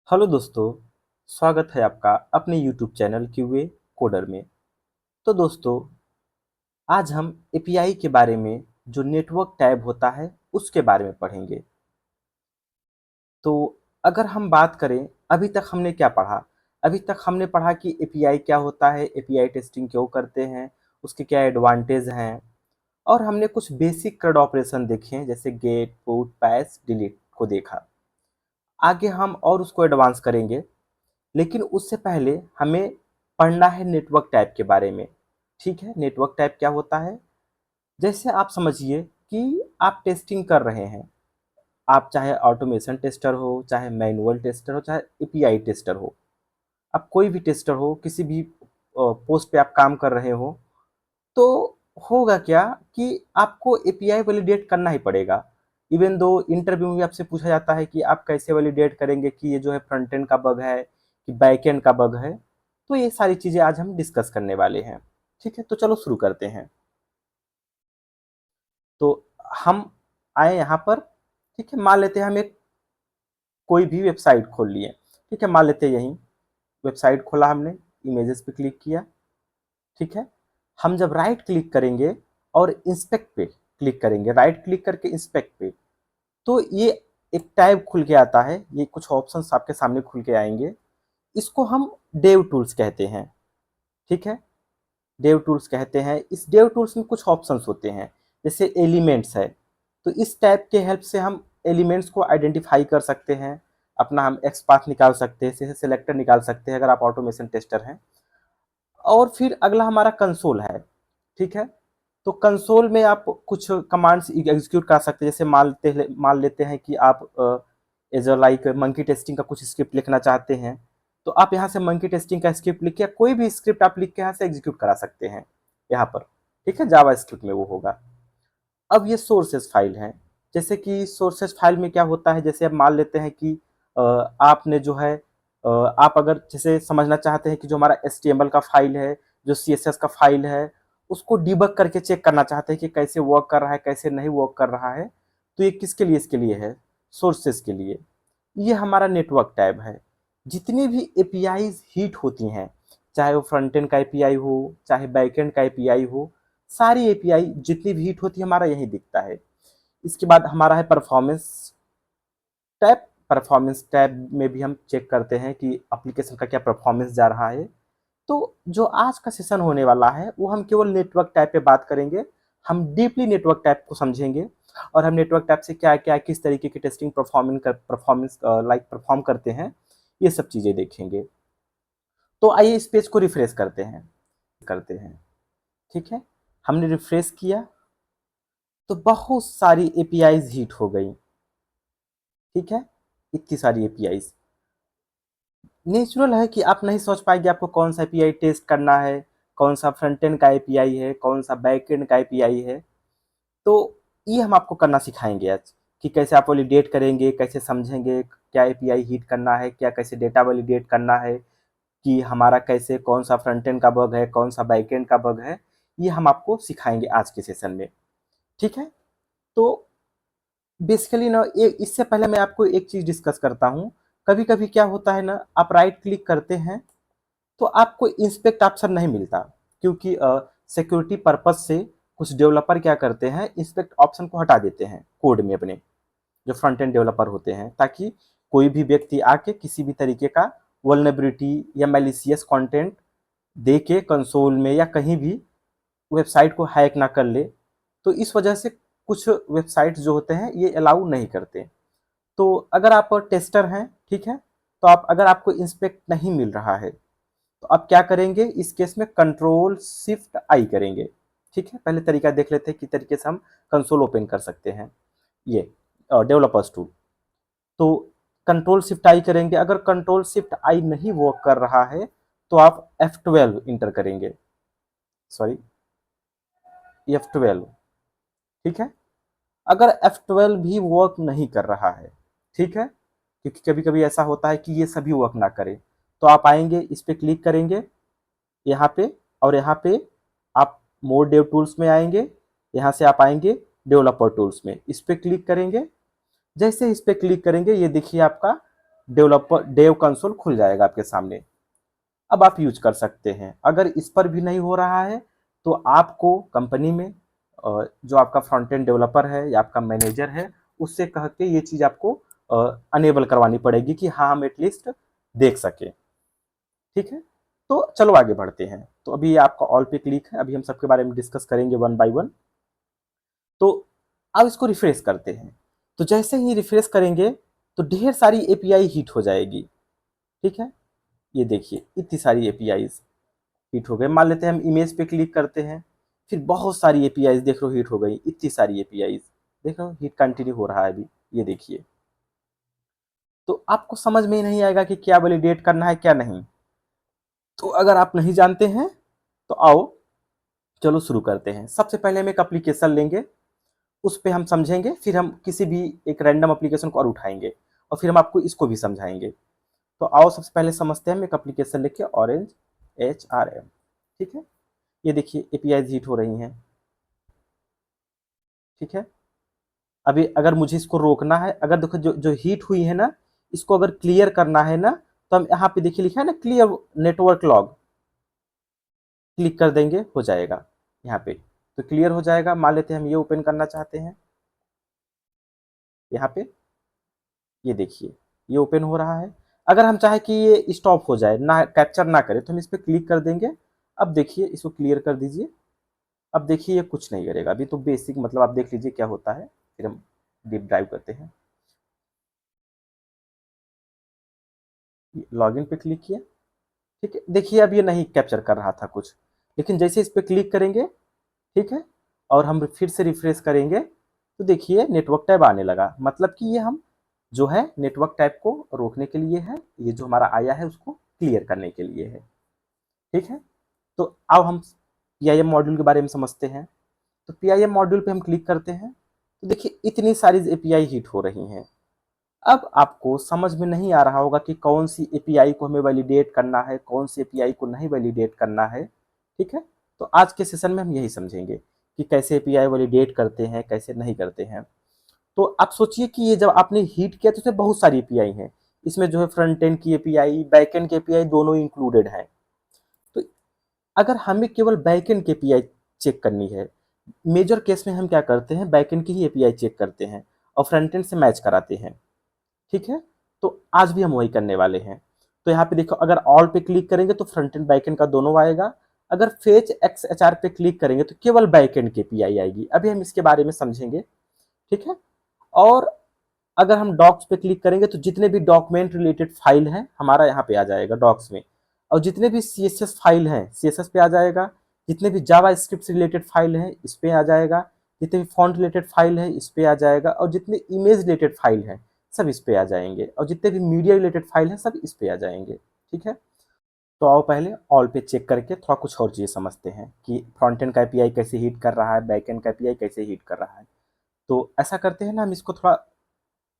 Hello दोस्तों, स्वागत है आपका अपने यूट्यूब चैनल क्यूए कोडर में। तो दोस्तों, आज हम एपीआई के बारे में जो नेटवर्क टैब होता है उसके बारे में पढ़ेंगे। तो अगर हम बात करें, अभी तक हमने क्या पढ़ा? अभी तक हमने पढ़ा कि एपीआई क्या होता है, एपीआई टेस्टिंग क्यों करते हैं, उसके क्या एडवांटेज हैं, और हमने कुछ बेसिक CRUD ऑपरेशन देखे हैं जैसे गेट, पुट, पैच, डिलीट को देखा। आगे हम और उसको एडवांस करेंगे, लेकिन उससे पहले हमें पढ़ना है नेटवर्क टाइप के बारे में। ठीक है, नेटवर्क टाइप क्या होता है? जैसे आप समझिए कि आप टेस्टिंग कर रहे हैं। आप चाहे ऑटोमेशन टेस्टर हो, चाहे मैनुअल टेस्टर हो, चाहे एपीआई टेस्टर हो, आप कोई भी टेस्टर हो, किसी भी पोस्ट पे आप काम कर रहे हो, तो होगा क्या कि आपको एपीआई वैलिडेट करना ही पड़ेगा। इवन दो इंटरव्यू में आपसे पूछा जाता है कि आप कैसे वैलिडेट करेंगे कि ये जो है फ्रंट एंड का बग है कि बैक एंड का बग है। तो ये सारी चीज़ें आज हम डिस्कस करने वाले हैं। ठीक है, तो चलो शुरू करते हैं। तो हम आए यहाँ पर। ठीक है, मान लेते हैं हम एक कोई भी वेबसाइट खोल लिए। ठीक है, मान लेते हैं यहीं वेबसाइट खोला हमने, इमेजेस पे क्लिक किया। ठीक है, हम जब राइट क्लिक करेंगे और इंस्पेक्ट पे क्लिक करेंगे, राइट क्लिक करके इंस्पेक्ट पे, तो ये एक टैब खुल के आता है। ये कुछ ऑप्शंस आपके सामने खुल के आएंगे। इसको हम डेव टूल्स कहते हैं। ठीक है, डेव टूल्स कहते हैं। इस डेव टूल्स में कुछ ऑप्शंस होते हैं, जैसे एलिमेंट्स है। तो इस टैब के हेल्प से हम एलिमेंट्स को आइडेंटिफाई कर सकते हैं, अपना हम एक्सपाथ निकाल सकते हैं, सेलेक्टर निकाल सकते हैं अगर आप ऑटोमेशन टेस्टर हैं। और फिर अगला हमारा कंसोल है। ठीक है, तो कंसोल में आप कुछ कमांड्स एग्जीक्यूट कर सकते हैं। जैसे मान लेते हैं कि आप एज लाइक मंकी टेस्टिंग का कुछ स्क्रिप्ट लिखना चाहते हैं, तो आप यहाँ से मंकी टेस्टिंग का स्क्रिप्ट लिख के, कोई भी स्क्रिप्ट आप लिख के यहाँ से एग्जीक्यूट करा सकते हैं यहाँ पर। ठीक है, जावा स्क्रिप्ट में वो होगा। अब ये सोर्सेज फाइल हैं। जैसे कि सोर्सेज फाइल में क्या होता है, जैसे अब मान लेते हैं कि आपने जो है आप अगर जैसे समझना चाहते हैं कि जो हमारा HTML का फाइल है, जो CSS का फाइल है, उसको डिबग करके चेक करना चाहते हैं कि कैसे वर्क कर रहा है, कैसे नहीं वर्क कर रहा है। तो ये किसके लिए इसके लिए है? सोर्सेज के लिए। ये हमारा नेटवर्क टैब है। जितनी भी एपीआईज हिट होती हैं, चाहे वो फ्रंट एंड का एपीआई हो, चाहे बैक एंड का एपीआई हो, सारी एपीआई जितनी भी हिट होती है हमारा यही दिखता है। इसके बाद हमारा है परफॉर्मेंस टैब। परफॉर्मेंस टैब में भी हम चेक करते हैं कि एप्लीकेशन का क्या परफॉर्मेंस जा रहा है। तो जो आज का सेशन होने वाला है वो हम केवल नेटवर्क टैब पे बात करेंगे। हम डीपली नेटवर्क टैब को समझेंगे, और हम नेटवर्क टैब से क्या क्या किस तरीके की टेस्टिंग परफॉर्मेंस परफॉर्म करते हैं, ये सब चीज़ें देखेंगे। तो आइए इस पेज को रिफ्रेश करते हैं। ठीक है, हमने रिफ्रेश किया तो बहुत सारी एपीआईज हिट हो गई। ठीक है, इतनी सारी एपीआईज। नेचुरल है कि आप नहीं सोच पाएंगे आपको कौन सा एपीआई टेस्ट करना है, कौन सा फ्रंट एंड का एपीआई है, कौन सा बैक एंड का एपीआई है। तो ये हम आपको करना सिखाएंगे आज, कि कैसे आप वैलिडेट करेंगे, कैसे समझेंगे क्या एपीआई हिट करना है, क्या कैसे डेटा वैलिडेट करना है, कि हमारा कैसे कौन सा फ्रंट एंड का बग है, कौन सा बैक एंड का बग है। ये हम आपको सिखाएंगे आज के सेशन में। ठीक है, तो बेसिकली ना, ये इससे पहले मैं आपको एक चीज़ डिस्कस करता हूँ। कभी कभी क्या होता है ना, आप राइट क्लिक करते हैं तो आपको इंस्पेक्ट ऑप्शन नहीं मिलता, क्योंकि सिक्योरिटी पर्पज से कुछ डेवलपर क्या करते हैं, इंस्पेक्ट ऑप्शन को हटा देते हैं कोड में अपने, जो फ्रंट एंड डेवलपर होते हैं, ताकि कोई भी व्यक्ति आके किसी भी तरीके का वल्नरेबिलिटी या मैलिशियस कंटेंट दे के कंसोल में या कहीं भी वेबसाइट को हैक ना कर ले। तो इस वजह से कुछ वेबसाइट्स जो होते हैं ये अलाउ नहीं करते। तो अगर आप टेस्टर हैं, ठीक है, तो आप अगर आपको इंस्पेक्ट नहीं मिल रहा है, तो आप क्या करेंगे इस केस में? कंट्रोल शिफ्ट आई करेंगे। ठीक है, पहले तरीका देख लेते हैं कि तरीके से हम कंसोल ओपन कर सकते हैं। ये डेवलपर्स टूल। तो कंट्रोल शिफ्ट आई करेंगे। अगर कंट्रोल शिफ्ट आई नहीं वर्क कर रहा है तो आप F12 इंटर करेंगे, सॉरी F12। ठीक है, अगर F12 भी वर्क नहीं कर रहा है, ठीक है, क्योंकि कभी कभी ऐसा होता है कि ये सभी वर्क ना करे, तो आप आएंगे, इस पर क्लिक करेंगे यहाँ पे, और यहाँ पे आप मोर डेव टूल्स में आएंगे। यहाँ से आप आएंगे डेवलपर टूल्स में, इस पर क्लिक करेंगे। जैसे इस पर क्लिक करेंगे ये देखिए आपका डेव कंसोल खुल जाएगा आपके सामने। अब आप यूज कर सकते हैं। अगर इस पर भी नहीं हो रहा है तो आपको कंपनी में जो आपका फ्रंट एंड डेवलपर है या आपका मैनेजर है उससे कह के ये चीज़ आपको अनेबल करवानी पड़ेगी कि हाँ हम एटलीस्ट देख सके। ठीक है, तो चलो आगे बढ़ते हैं। तो अभी आपका ऑल पे क्लिक है, अभी हम सबके बारे में डिस्कस करेंगे वन बाय वन। तो अब इसको रिफ्रेश करते हैं। तो जैसे ही रिफ्रेश करेंगे तो ढेर सारी एपीआई हिट हो जाएगी। ठीक है, ये देखिए इतनी सारी एपीआईज हिट हो गए। मान लेते हैं हम इमेज पे क्लिक करते हैं, फिर बहुत सारी एपीआईज देख लो हिट हो गई, इतनी सारी एपीआईज देख लो हिट कंटिन्यू हो रहा है अभी, ये देखिए। तो आपको समझ में ही नहीं आएगा कि क्या वैलिडेट करना है क्या नहीं। तो अगर आप नहीं जानते हैं तो आओ चलो शुरू करते हैं। सबसे पहले हम एक एप्लीकेशन लेंगे, उस पे हम समझेंगे, फिर हम किसी भी एक रैंडम एप्लीकेशन को और उठाएंगे और फिर हम आपको इसको भी समझाएंगे। तो आओ सबसे पहले समझते हैं। हम एक एप्लीकेशन लेके ऑरेंज HRM। ठीक है, ये देखिए एपीआई हिट हो रही हैं। ठीक है, अभी अगर मुझे इसको रोकना है, अगर देखो जो जो हीट हुई है ना, इसको अगर क्लियर करना है ना, तो हम यहाँ पे देखिए लिखा है ना क्लियर नेटवर्क लॉग, क्लिक कर देंगे हो जाएगा यहाँ पे। तो क्लियर हो जाएगा। मान लेते हैं हम ये ओपन करना चाहते हैं, यहाँ पे ये देखिए ये ओपन हो रहा है। अगर हम चाहे कि ये स्टॉप हो जाए ना, कैप्चर ना करे, तो हम इस पर क्लिक कर देंगे। अब देखिए इसको क्लियर कर दीजिए। अब देखिए ये कुछ नहीं करेगा अभी, तो बेसिक मतलब आप देख लीजिए क्या होता है, फिर हम डीप ड्राइव करते हैं। लॉगिन पे क्लिक किया। ठीक है, देखिए अब ये नहीं कैप्चर कर रहा था कुछ, लेकिन जैसे इस पर क्लिक करेंगे, ठीक है, और हम फिर से रिफ्रेश करेंगे तो देखिए नेटवर्क टैब आने लगा। मतलब कि ये हम जो है नेटवर्क टैब को रोकने के लिए है, ये जो हमारा आया है उसको क्लियर करने के लिए है। ठीक है, तो अब हम पीआईएम मॉड्यूल के बारे में समझते हैं। तो पीआईएम मॉड्यूल पे हम क्लिक करते हैं तो देखिए इतनी सारी एपीआई हिट हो रही हैं। अब आपको समझ में नहीं आ रहा होगा कि कौन सी एपीआई को हमें वैलिडेट करना है, कौन सी एपीआई को नहीं वैलिडेट करना है। ठीक है, तो आज के सेशन में हम यही समझेंगे कि कैसे एपीआई वैलिडेट करते हैं, कैसे नहीं करते हैं। तो आप सोचिए कि ये जब आपने हीट किया तो इसमें बहुत सारी एपीआई हैं। इसमें जो है फ्रंट एंड की एपीआई, बैक एंड की एपीआई दोनों इंक्लूडेड हैं। तो अगर हमें केवल बैक एंड की एपीआई चेक करनी है, मेजर केस में हम क्या करते हैं, बैक एंड की ही एपीआई चेक करते हैं और फ्रंट एंड से मैच कराते हैं। ठीक है, तो आज भी हम वही करने वाले हैं। तो यहाँ पे देखो अगर ऑल पे क्लिक करेंगे तो फ्रंट एंड बैक एंड का दोनों आएगा। अगर फेच XHR पे क्लिक करेंगे तो केवल बैक एंड की एपीआई आएगी। अभी हम इसके बारे में समझेंगे। ठीक है, और अगर हम डॉक्स पे क्लिक करेंगे तो जितने भी डॉक्यूमेंट रिलेटेड फाइल हैं हमारा यहाँ पे आ जाएगा डॉक्स में, और जितने भी CSS फाइल हैं CSS पे आ जाएगा, जितने भी जावा स्क्रिप्ट रिलेटेड फाइल हैं इस पे आ जाएगा, जितने भी फॉन्ट रिलेटेड फाइल है इस पे आ जाएगा, और जितने इमेज रिलेटेड फाइल हैं सब इस पे आ जाएंगे, और जितने भी मीडिया रिलेटेड फाइल हैं सब इस पे आ जाएंगे। ठीक है, तो आओ पहले ऑल पे चेक करके थोड़ा कुछ और चीज़ समझते हैं कि फ्रंट एंड का एपीआई कैसे हिट कर रहा है, बैक एंड का एपीआई कैसे हिट कर रहा है। तो ऐसा करते हैं ना, हम इसको थोड़ा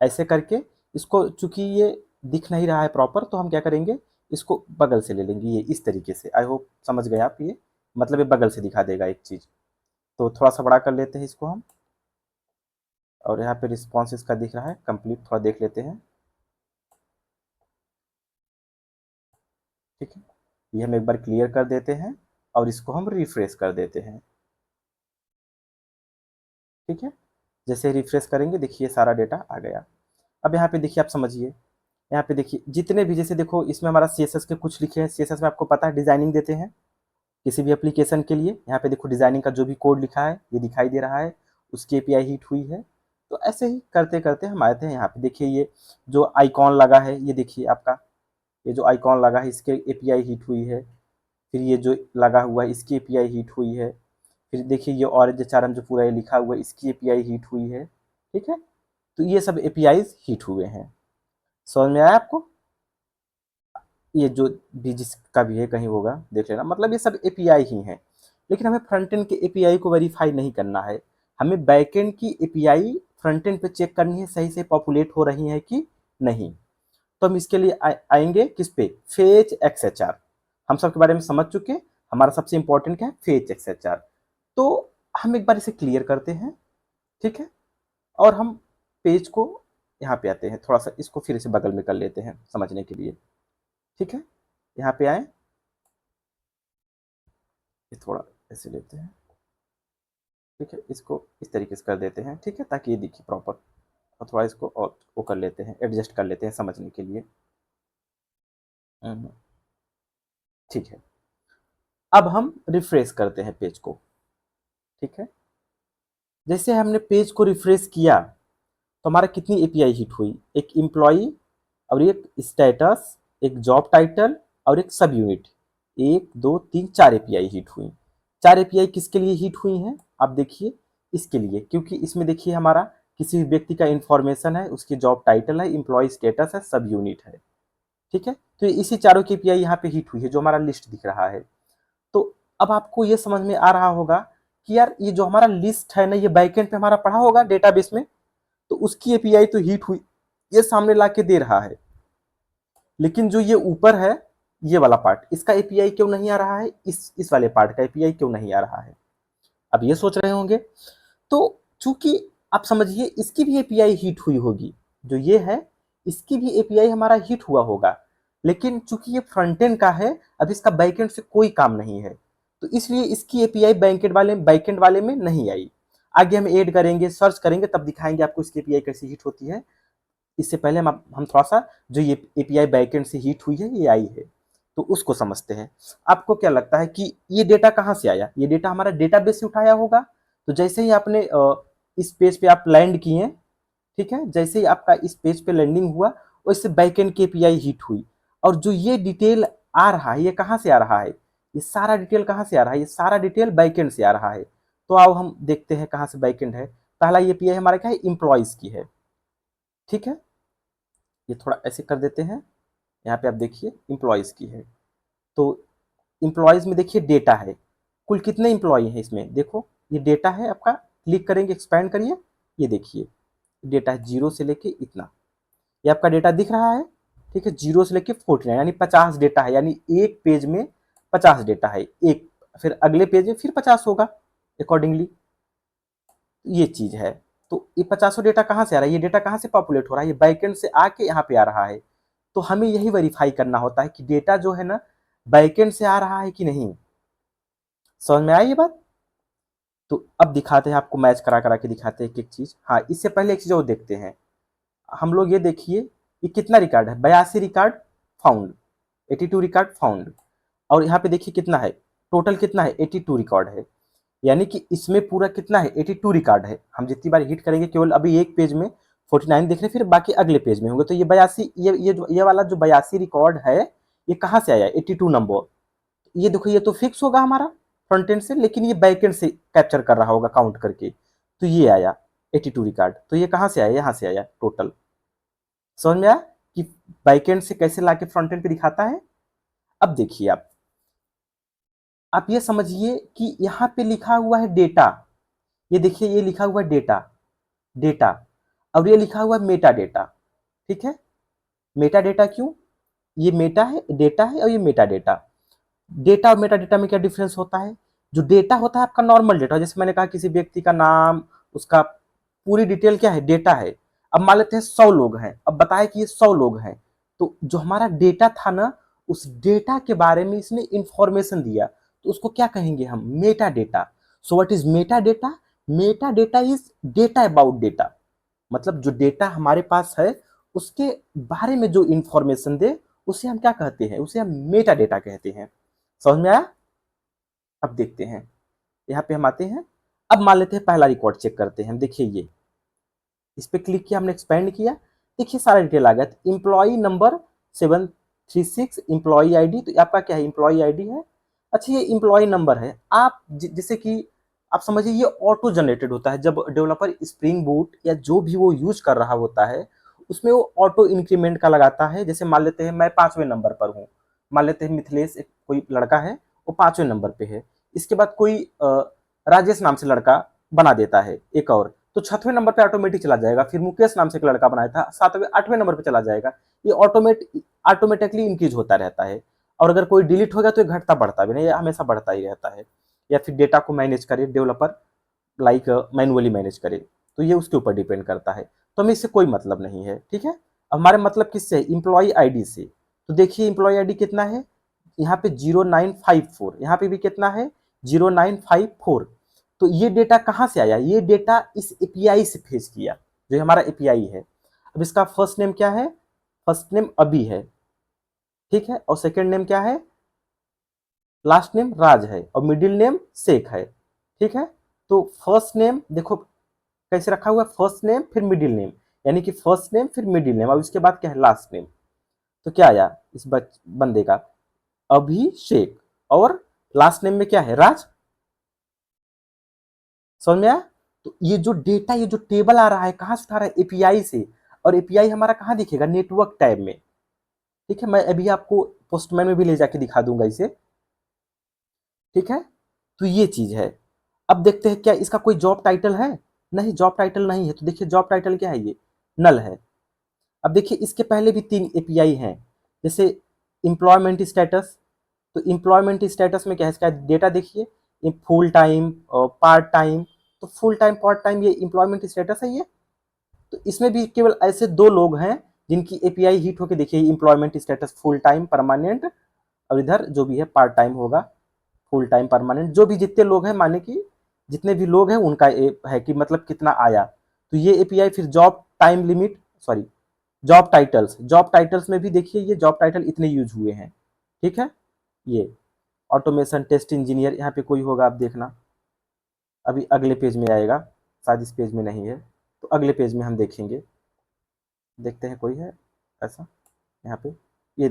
ऐसे करके, इसको चूंकि ये दिख नहीं रहा है प्रॉपर, तो हम क्या करेंगे, इसको बगल से ले लेंगे, ये इस तरीके से। आई होप समझ गए आप, ये मतलब ये बगल से दिखा देगा एक चीज़। तो थोड़ा सा बड़ा कर लेते हैं इसको हम, और यहाँ पे रिस्पॉन्स इसका दिख रहा है कंप्लीट, थोड़ा देख लेते हैं। ठीक है, ये हम एक बार क्लियर कर देते हैं और इसको हम रिफ्रेश कर देते हैं। ठीक है, जैसे रिफ्रेश करेंगे देखिए सारा डेटा आ गया। अब यहाँ पे देखिए आप समझिए, यहाँ पे देखिए जितने भी, जैसे देखो इसमें हमारा CSS के कुछ लिखे हैं। CSS में आपको पता है डिजाइनिंग देते हैं किसी भी एप्लीकेशन के लिए। यहाँ पे देखो डिजाइनिंग का जो भी कोड लिखा है ये दिखाई दे रहा है, उसकी एपीआई हिट हुई है। तो ऐसे ही करते करते हम आए थे यहाँ पे। देखिए ये जो आइकॉन लगा है, ये देखिए आपका ये जो आइकॉन लगा है इसके एपीआई हिट हुई है। फिर ये जो लगा हुआ है इसकी एपीआई हिट हुई है। फिर देखिए ये ऑरेंज HRM जो पूरा ये लिखा हुआ है इसकी एपीआई हिट हुई है। ठीक है, तो ये सब एपीआईज हिट हुए हैं। समझ में आया आपको? ये जो भी जिसका भी है कहीं होगा देख लेना, मतलब ये सब एपीआई ही हैं। लेकिन हमें फ्रंट एंड के एपीआई को वेरीफाई नहीं करना है, हमें बैक एंड की एपीआई फ्रंट एंड पे चेक करनी है सही से पॉपुलेट हो रही है कि नहीं। तो हम इसके लिए आएंगे किस पे, फेच XHR। हम सबके बारे में समझ चुके हैं, हमारा सबसे इंपॉर्टेंट क्या है, फेच XHR। तो हम एक बार इसे क्लियर करते हैं। ठीक है, और हम पेज को यहाँ पे आते हैं, थोड़ा सा इसको फिर से बगल में कर लेते हैं समझने के लिए। ठीक है, यहाँ पे आए, ये थोड़ा ऐसे लेते हैं। ठीक है, इसको इस तरीके से कर देते हैं। ठीक है, ताकि ये दिखे प्रॉपर, और थोड़ा इसको और वो कर लेते हैं, एडजस्ट कर लेते हैं समझने के लिए। ठीक है, अब हम रिफ्रेश करते हैं पेज को। ठीक है, जैसे हमने पेज को रिफ्रेश किया तो हमारा कितनी एपीआई हिट हुई, एक एम्प्लॉई और एक स्टेटस, एक जॉब टाइटल और एक सब यूनिट, 1 2 3 4 एपीआई हिट हुई। 4 एपीआई किसके लिए हिट हुई हैं, आप देखिए इसके लिए, क्योंकि इसमें देखिए हमारा किसी व्यक्ति का इंफॉर्मेशन है, उसकी जॉब टाइटल है, एम्प्लॉय स्टेटस है, सब यूनिट है। ठीक है, तो इसी चारों की एपीआई यहाँ पे हिट हुई है, जो हमारा लिस्ट दिख रहा है। तो अब आपको ये समझ में आ रहा होगा कि यार ये जो हमारा लिस्ट है ना, ये बैकएंड पे हमारा पढ़ा होगा डेटाबेस में, तो उसकी एपीआई तो हिट हुई, ये सामने ला के दे रहा है, लेकिन जो ये ऊपर है ये वाला पार्ट, इसका एपीआई क्यों नहीं आ रहा है, इस वाले पार्ट का एपीआई क्यों नहीं आ रहा है। अब ये सोच रहे होंगे, तो चूंकि आप समझिए इसकी भी एपीआई हिट हुई होगी, जो ये है इसकी भी एपीआई हमारा हिट हुआ होगा, लेकिन चूंकि ये फ्रंट एंड का है, अब इसका बैकएंड से कोई काम नहीं है, तो इसलिए इसकी एपीआई बैकएंड वाले में नहीं आई। आगे हम ऐड करेंगे, सर्च करेंगे, तब दिखाएंगे आपको इसकी एपीआई कैसे हिट होती है। इससे पहले हम थोड़ा सा जो ये एपीआई बैकएंड से हिट हुई है, ये आई है, तो उसको समझते हैं। आपको क्या लगता है कि ये डेटा कहाँ से आया, ये डेटा हमारा डेटाबेस से उठाया होगा। तो जैसे ही आपने इस पेज पे आप लैंड किए, ठीक है, जैसे ही आपका इस पेज पे लैंडिंग हुआ, वैसे बैकएंड की एपीआई हिट हुई, और जो ये डिटेल आ रहा है, ये कहाँ से आ रहा है, ये सारा डिटेल कहाँ से आ रहा है, ये सारा डिटेल बैकएंड से आ रहा है। तो आओ हम देखते हैं कहाँ से बैकएंड है। पहला एपीआई हमारा क्या है, इंप्लॉइज की है। ठीक है, ये थोड़ा ऐसे कर देते हैं, यहाँ पे आप देखिए इंप्लॉइज की है। तो इंप्लॉइज में देखिए डेटा है, कुल कितने इंप्लॉय हैं इसमें, देखो ये डेटा है आपका, क्लिक करेंगे, एक्सपैंड करिए, ये देखिए डेटा है 0 से लेके इतना, ये आपका डेटा दिख रहा है। ठीक है, 0 से लेके 49 यानी 50 डेटा है, यानी एक पेज में 50 डेटा है, एक फिर अगले पेज में फिर 50 होगा अकॉर्डिंगली, ये चीज है। तो ये 50 डेटा कहाँ से आ रहा है, ये डेटा कहाँ से पॉपुलेट हो रहा है, ये बैकएंड से आके यहाँ पे आ रहा है। तो हमें यही वेरीफाई करना होता है कि डेटा जो है ना बैकएंड से आ रहा है कि नहीं। समझ में आई ये बात। तो अब दिखाते हैं आपको, मैच करा करा के दिखाते हैं एक एक चीज। हाँ, इससे पहले एक चीज और देखते हैं हम लोग, ये देखिए ये कितना रिकॉर्ड है, 82 रिकॉर्ड फाउंड, 82 रिकॉर्ड फाउंड, और यहाँ पे देखिए कितना है, टोटल कितना है, 82 रिकॉर्ड है, यानी कि इसमें पूरा कितना है, 82 रिकॉर्ड है। हम जितनी बार हिट करेंगे, केवल अभी एक पेज में 49 देख रहे, फिर बाकी अगले पेज में होंगे, तो ये 82, ये वाला जो 82 रिकॉर्ड है, ये कहाँ से आया, 82 नंबर। ये देखो, ये तो फिक्स होगा हमारा फ्रंट एंड से, लेकिन ये बैक एंड से कैप्चर कर रहा होगा काउंट करके, तो ये आया 82 रिकॉर्ड। तो ये कहाँ से आया, यहाँ से आया टोटल। समझ में आया कि बैक एंड से कैसे लाके फ्रंट एंड पे दिखाता है। अब देखिए आप ये समझिए कि यहाँ पे लिखा हुआ है डेटा, ये देखिए ये लिखा हुआ है डेटा, डेटा, और ये लिखा हुआ है मेटा डेटा। ठीक है, मेटा डेटा क्यों, ये मेटा है, डेटा है, और ये मेटा डेटा। डेटा और मेटा डेटा में क्या डिफरेंस होता है, जो डेटा होता है आपका नॉर्मल डेटा, जैसे मैंने कहा किसी व्यक्ति का नाम, उसका पूरी डिटेल क्या है, डेटा है। अब मान लेते हैं 100 लोग हैं, अब बताए कि ये 100 लोग हैं, तो जो हमारा डेटा था ना, उस डेटा के बारे में इसने इंफॉर्मेशन दिया, तो उसको क्या कहेंगे हम, Meta data. So what is Meta data, Meta data is data about data, मतलब जो डेटा हमारे पास है उसके बारे में जो इंफॉर्मेशन दे, उसे हम क्या कहते हैं, उसे हम मेटा डेटा कहते हैं। समझ में आया। अब देखते हैं, यहाँ पे हम आते हैं, अब मान लेते हैं पहला रिकॉर्ड चेक करते हैं। देखिए ये इस पे क्लिक किया, हमने एक्सपेंड किया, देखिए सारा डिटेल आ गया। एम्प्लॉय नंबर 736, एम्प्लॉय आईडी, तो आपका क्या है, एम्प्लॉय आईडी है। अच्छा, ये एम्प्लॉय नंबर है, आप जैसे कि आप समझिए ये ऑटो जनरेटेड होता है, जब डेवलपर स्प्रिंग बूट या जो भी वो यूज कर रहा होता है, उसमें वो ऑटो इंक्रीमेंट का लगाता है। जैसे मान लेते हैं मैं 5वें नंबर पर हूँ, मान लेते हैं मिथिलेश, एक कोई लड़का है, वो 5वें नंबर पे है, इसके बाद कोई राजेश नाम से लड़का बना देता है एक और, तो 6वें नंबर पे ऑटोमेटिक चला जाएगा। फिर मुकेश नाम से एक लड़का बनाया था, 7वें 8वें नंबर पे चला जाएगा। ये ऑटोमेटिकली इंक्रीज होता रहता है। और अगर कोई डिलीट होगा तो ये घटता बढ़ता भी नहीं, ये हमेशा बढ़ता ही रहता है। या फिर डेटा को मैनेज करे डेवलपर, लाइक मैनुअली मैनेज करे, तो ये उसके ऊपर डिपेंड करता है। तो हमें इससे कोई मतलब नहीं है, ठीक है। अब हमारे मतलब किससे है, इम्प्लॉय आईडी से। तो देखिए इम्प्लॉय आईडी कितना है, यहाँ पे 0954, यहाँ पे भी कितना है 0954। तो ये डेटा कहाँ से आया, ये डेटा इस एपीआई से फेच किया, जो हमारा एपीआई है। अब इसका फर्स्ट नेम क्या है, फर्स्ट नेम अभी है, ठीक है, और सेकंड नेम क्या है, लास्ट नेम राज है, और मिडिल नेम शेख है, ठीक है। तो फर्स्ट नेम देखो कैसे रखा हुआ है, फर्स्ट नेम फिर मिडिल नेम, यानी कि फर्स्ट नेम फिर मिडिल नेम, अब इसके बाद क्या है लास्ट नेम। तो क्या आया इस बंदे का, अभिषेक, और लास्ट नेम में क्या है, राज। समझ में आया। तो ये जो डेटा, ये जो टेबल आ रहा है कहां से उठा रहा है, एपीआई से, और एपीआई हमारा कहां दिखेगा, नेटवर्क टैब में, ठीक है। मैं अभी आपको पोस्टमैन में भी ले जाके दिखा दूंगा इसे, ठीक है। तो ये चीज है। अब देखते हैं क्या इसका कोई जॉब टाइटल है, नहीं जॉब टाइटल नहीं है। तो देखिए जॉब टाइटल क्या है, ये नल है। अब देखिए इसके पहले भी 3 एपीआई हैं, जैसे एम्प्लॉयमेंट स्टेटस। तो एम्प्लॉयमेंट स्टेटस में क्या है, इसका डेटा देखिए, फुल टाइम और पार्ट टाइम। तो फुल टाइम पार्ट टाइम ये एम्प्लॉयमेंट स्टेटस है ये। तो इसमें भी केवल ऐसे 2 लोग हैं जिनकी एपीआई हिट होकर देखिए, employment status full time permanent, और इधर जो भी है पार्ट टाइम होगा, फुल टाइम परमानेंट, जो भी जितने लोग हैं, माने कि जितने भी लोग हैं उनका है कि मतलब कितना आया। तो ये एपीआई फिर job time limit, sorry job titles, job titles में भी देखिए ये जॉब टाइटल इतने यूज हुए हैं, ठीक है। ये ऑटोमेशन टेस्ट इंजीनियर, यहाँ पे कोई होगा आप देखना, अभी अगले पेज में आएगा, शायद इस पेज में नहीं है, तो अगले पेज में हम देखेंगे, देखते हैं कोई है ऐसा यहाँ पे। ये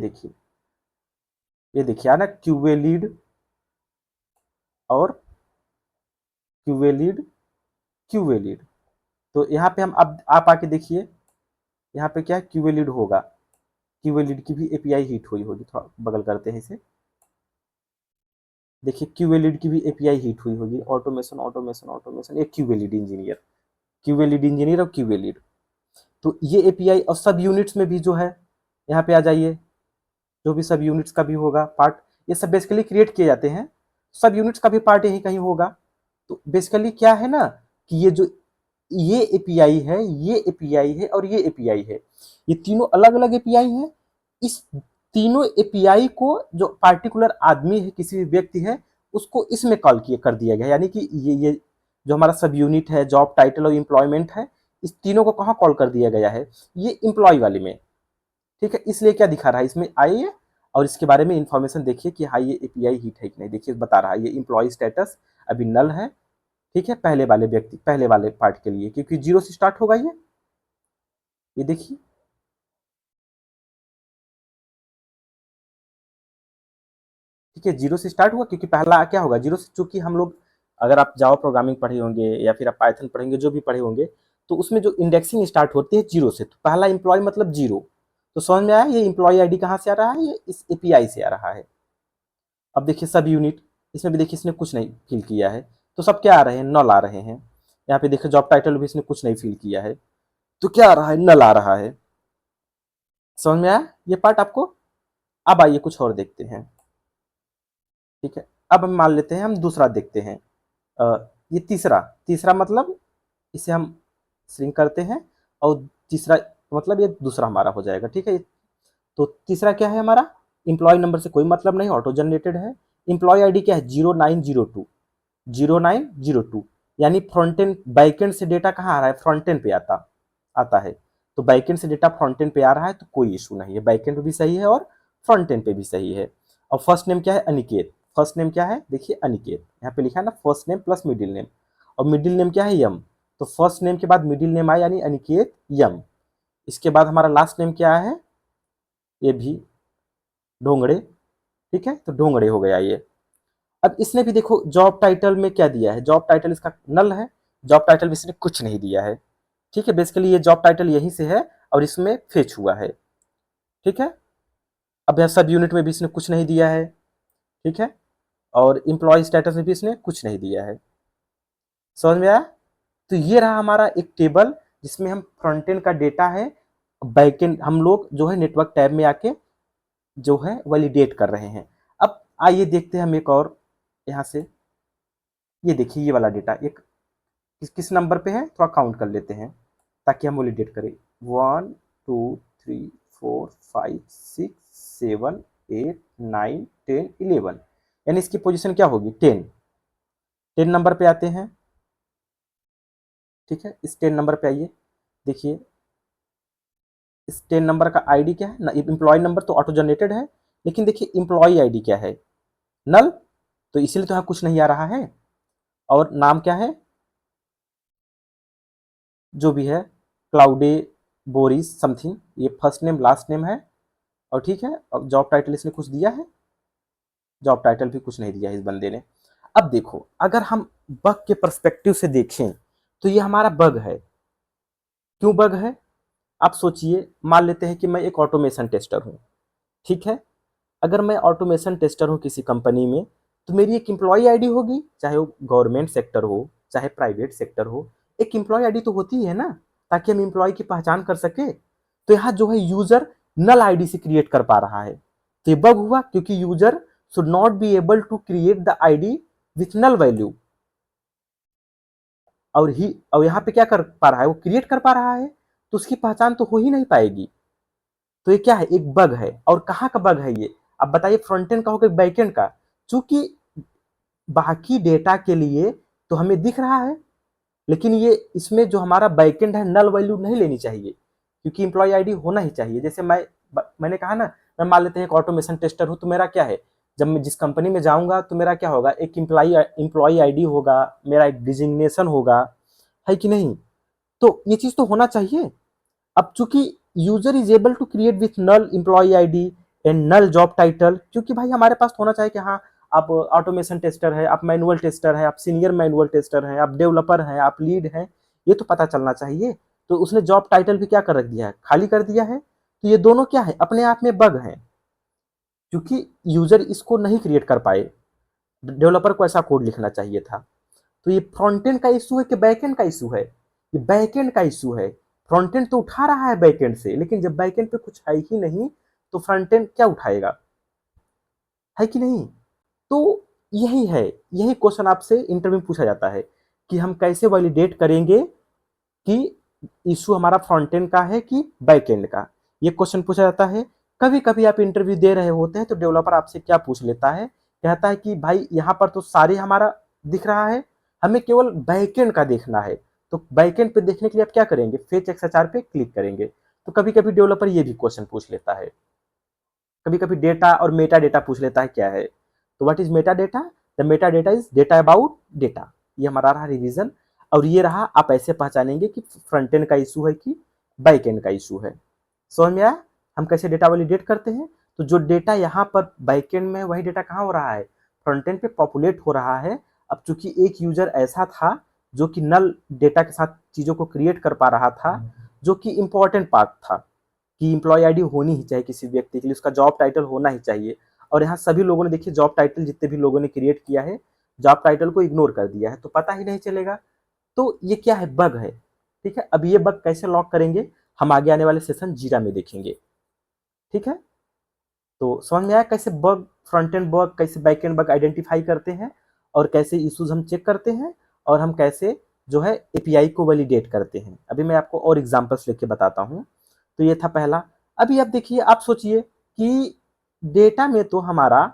देखिए आना क्यूए लीड, और क्यूए लीड, क्यूए लीड। तो यहाँ पे हम अब आप आके देखिए, यहाँ पे क्या है, क्यूए लीड होगा, क्यूए लीड की भी एपीआई हिट हुई होगी, थोड़ा बगल करते हैं इसे, देखिए क्यूए लीड की भी एपीआई हिट हुई होगी, ऑटोमेशन ऑटोमेशन ऑटोमेशन, एक QA lead engineer, QA lead engineer और क्यूए लीड। तो ये एपीआई, और सब यूनिट्स में भी जो है, यहाँ पे आ जाइए, जो भी सब यूनिट्स का भी होगा पार्ट, ये सब बेसिकली क्रिएट किए जाते हैं, सब यूनिट्स का भी पार्ट यही कहीं होगा। तो बेसिकली क्या है ना, कि ये जो ये एपीआई है, ये एपीआई है, और ये एपीआई है, ये तीनों अलग अलग एपीआई है। इस तीनों एपीआई को जो पार्टिकुलर आदमी है, किसी भी व्यक्ति है, उसको इसमें कॉल किए कर दिया गया, यानी कि ये जो हमारा सब यूनिट है, जॉब टाइटल और एम्प्लॉयमेंट है, इस तीनों को कहाँ कॉल कर दिया गया है, ये एम्प्लॉय वाले में, ठीक है। इसलिए क्या दिखा रहा है इसमें, आइए और इसके बारे में इंफॉर्मेशन देखिए कि हाँ ये एपीआई हिट है कि नहीं। देखिए बता रहा है ये एम्प्लॉय स्टेटस अभी नल है, ठीक है, पहले वाले व्यक्ति, पहले वाले पार्ट के लिए, क्योंकि 0 से स्टार्ट होगा ये देखिए, ठीक है, 0 से स्टार्ट हुआ, क्योंकि पहला क्या होगा 0 से, चूंकि हम लोग, अगर आप जावा प्रोग्रामिंग पढ़े होंगे या फिर आप पाइथन पढ़ेंगे, जो भी पढ़े होंगे, तो उसमें जो इंडेक्सिंग स्टार्ट होती है 0 से, तो पहला एम्प्लॉय मतलब 0। तो समझ में आया, ये एम्प्लॉय आईडी कहाँ से आ रहा है, ये इस एपीआई से आ रहा है। अब देखिए सब यूनिट, इसमें भी देखिए इसने कुछ नहीं फिल किया है, तो सब क्या आ रहे हैं, नल आ रहे हैं। यहाँ पे देखिए जॉब टाइटल भी इसने कुछ नहीं फिल किया है, तो क्या आ रहा है, नल आ रहा है। समझ में आया ये पार्ट आपको। अब आइए कुछ और देखते हैं, ठीक है। अब हम मान लेते हैं, हम दूसरा देखते हैं, ये तीसरा, तीसरा मतलब इसे हम श्रिंक करते हैं, और तीसरा मतलब ये दूसरा हमारा हो जाएगा, ठीक है। तो तीसरा क्या है हमारा, इंप्लॉय नंबर से कोई मतलब नहीं, ऑटो जनरेटेड है। इंप्लॉय आईडी क्या है, 0902, 0902, यानी फ्रंट एंड बैक एंड से डेटा कहाँ आ रहा है, फ्रंट एंड पे आता है। तो बैक एंड से डेटा फ्रंट एंड पे आ रहा है, तो कोई इशू नहीं है, बैक एंड पे भी सही है और फ्रंट एंड पे भी सही है। और फर्स्ट नेम क्या है, अनिकेत, फर्स्ट नेम क्या है, देखिए अनिकेत, यहाँ पे लिखा है ना, first name plus middle name, और मिडिल नेम क्या है, यम। तो फर्स्ट नेम के बाद मिडिल नेम आया, यानी अनिकेत यम। इसके बाद हमारा लास्ट नेम क्या है, ये भी ढोंगड़े, ठीक है, तो ढोंगड़े हो गया ये। अब इसने भी देखो जॉब टाइटल में क्या दिया है, जॉब टाइटल इसका नल है, जॉब टाइटल में इसने कुछ नहीं दिया है, ठीक है। बेसिकली ये जॉब टाइटल यहीं से है, और इसमें फेच हुआ है, ठीक है। अब यह सब यूनिट में भी इसने कुछ नहीं दिया है, ठीक है, और एम्प्लॉय स्टेटस में भी इसने कुछ नहीं दिया है। समझ में आया। तो ये रहा हमारा एक टेबल, जिसमें हम फ्रंट एंड का डेटा है, बैक एंड हम लोग जो है नेटवर्क टैब में आके जो है वैलिडेट कर रहे हैं। अब आइए देखते हैं हम एक और, यहाँ से ये देखिए ये वाला डेटा एक किस किस नंबर पे है, थोड़ा काउंट कर लेते हैं। ताकि हम वैलिडेट करें। 1 2 3 4 5 6 7 8 9 10 11, यानी इसकी पोजीशन क्या होगी 10। 10 नंबर पे आते हैं, ठीक है। इस 10 नंबर पे आइए, देखिए इस 10 नंबर का आईडी क्या है ना, एम्प्लॉय नंबर तो ऑटो जनरेटेड है, लेकिन देखिए एम्प्लॉय आईडी क्या है, नल, तो इसीलिए तो यहाँ कुछ नहीं आ रहा है। और नाम क्या है, जो भी है क्लाउडे बोरिस समथिंग, ये फर्स्ट नेम लास्ट नेम है। और ठीक है, अब जॉब टाइटल इसने कुछ दिया है, जॉब टाइटल भी कुछ नहीं दिया है इस बंदे ने। अब देखो, अगर हम बग के पर्सपेक्टिव से देखें तो ये हमारा बग है। क्यों बग है, आप सोचिए, मान लेते हैं कि मैं एक ऑटोमेशन टेस्टर हूँ, ठीक है। अगर मैं ऑटोमेशन टेस्टर हूँ किसी कंपनी में, तो मेरी एक एम्प्लॉय आईडी होगी, चाहे वो गवर्नमेंट सेक्टर हो चाहे प्राइवेट सेक्टर हो, एक एम्प्लॉय आईडी तो होती है ना, ताकि हम एम्प्लॉय की पहचान कर सके। तो यहाँ जो है यूजर नल आईडी से क्रिएट कर पा रहा है, तो ये बग हुआ, क्योंकि user should not be able to create the ID with null value. और यहाँ पे क्या कर पा रहा है, वो क्रिएट कर पा रहा है, तो उसकी पहचान तो हो ही नहीं पाएगी। तो ये क्या है, एक बग है। और कहाँ का बग है ये, अब बताइए, फ्रंट एंड का हो कि बैक एंड का। चूंकि बाकी डेटा के लिए तो हमें दिख रहा है, लेकिन ये इसमें जो हमारा बैकएंड है नल वैल्यू नहीं लेनी चाहिए, क्योंकि एम्प्लॉय आईडी होना ही चाहिए। जैसे मैंने कहा ना, मैं मान लेते हैं एक ऑटोमेशन टेस्टर हूँ, तो मेरा क्या है, जब मैं जिस कंपनी में जाऊंगा तो मेरा क्या होगा, एक एम्प्लॉय आईडी होगा, मेरा एक डिजिग्नेशन होगा, है कि नहीं। तो ये चीज तो होना चाहिए। अब चूंकि user is able to create with null employee ID and null job title, क्योंकि भाई हमारे पास होना चाहिए कि हाँ, आप ऑटोमेशन टेस्टर है, आप मैनुअल टेस्टर है, आप सीनियर मैनुअल टेस्टर है, आप डेवलपर हैं, आप लीड हैं, ये तो पता चलना चाहिए। तो उसने जॉब टाइटल भी क्या कर रख दिया है, खाली कर दिया है। तो ये दोनों क्या है, अपने आप में बग है, क्योंकि यूजर इसको नहीं क्रिएट कर पाए, डेवलपर को ऐसा कोड लिखना चाहिए था। तो ये फ्रंट एंड का इशू है कि बैक एंड का इशू है, ये बैक एंड का इशू है। फ्रंट एंड तो उठा रहा है बैक एंड से, लेकिन जब बैक एंड पे कुछ है ही नहीं, तो फ्रंट एंड क्या उठाएगा, है कि नहीं। तो यही है, यही क्वेश्चन आपसे इंटरव्यू में पूछा जाता है कि हम कैसे वैलिडेट करेंगे कि इशू हमारा फ्रंट एंड का है कि बैक एंड का, ये क्वेश्चन पूछा जाता है। कभी कभी आप इंटरव्यू दे रहे होते हैं तो डेवलपर आपसे क्या पूछ लेता है, कहता है कि भाई यहाँ पर तो सारे हमारा दिख रहा है, हमें केवल बैक एंड का देखना है। तो बैक एंड पे देखने के लिए आप क्या करेंगे, फेच एक्सएचआर पे क्लिक करेंगे। तो कभी कभी डेवलपर ये भी क्वेश्चन पूछ लेता है। कभी कभी डेटा और मेटा डेटा पूछ लेता है क्या है। तो what is Meta data, the Meta data is data about data. ये हमारा रहा रिवीजन। और ये रहा, आप ऐसे पहचानेंगे कि फ्रंट एंड का इशू है कि बैक एंड का इशू है। समझ में आया हम कैसे डेटा वैलिडेट करते हैं। तो जो डेटा यहाँ पर बैक एंड में, वही डेटा कहाँ हो रहा है, फ्रंट एंड पे पॉपुलेट हो रहा है। अब चूंकि एक यूजर ऐसा था जो कि नल डेटा के साथ चीजों को क्रिएट कर पा रहा था, जो कि इंपॉर्टेंट पार्ट था कि एम्प्लॉय आईडी होनी ही चाहिए किसी व्यक्ति के लिए, उसका जॉब टाइटल होना ही चाहिए। और यहाँ सभी लोगों ने देखिए जॉब टाइटल, जितने भी लोगों ने क्रिएट किया है, जॉब टाइटल को इग्नोर कर दिया है, तो पता ही नहीं चलेगा। तो ये क्या है, बग है। ठीक है, अब ये बग कैसे लॉक करेंगे, हम आगे आने वाले सेशन जीरा में देखेंगे। ठीक है, तो समझ में आया कैसे बग, फ्रंट एंड बग, कैसे बैक एंड बग आइडेंटिफाई करते हैं, और कैसे इश्यूज हम चेक करते हैं, और हम कैसे जो है एपीआई को वैलिडेट करते हैं। अभी मैं आपको और एग्जांपल्स लेके बताता हूँ। तो ये था पहला। अभी आप देखिए, आप सोचिए कि डेटा में तो हमारा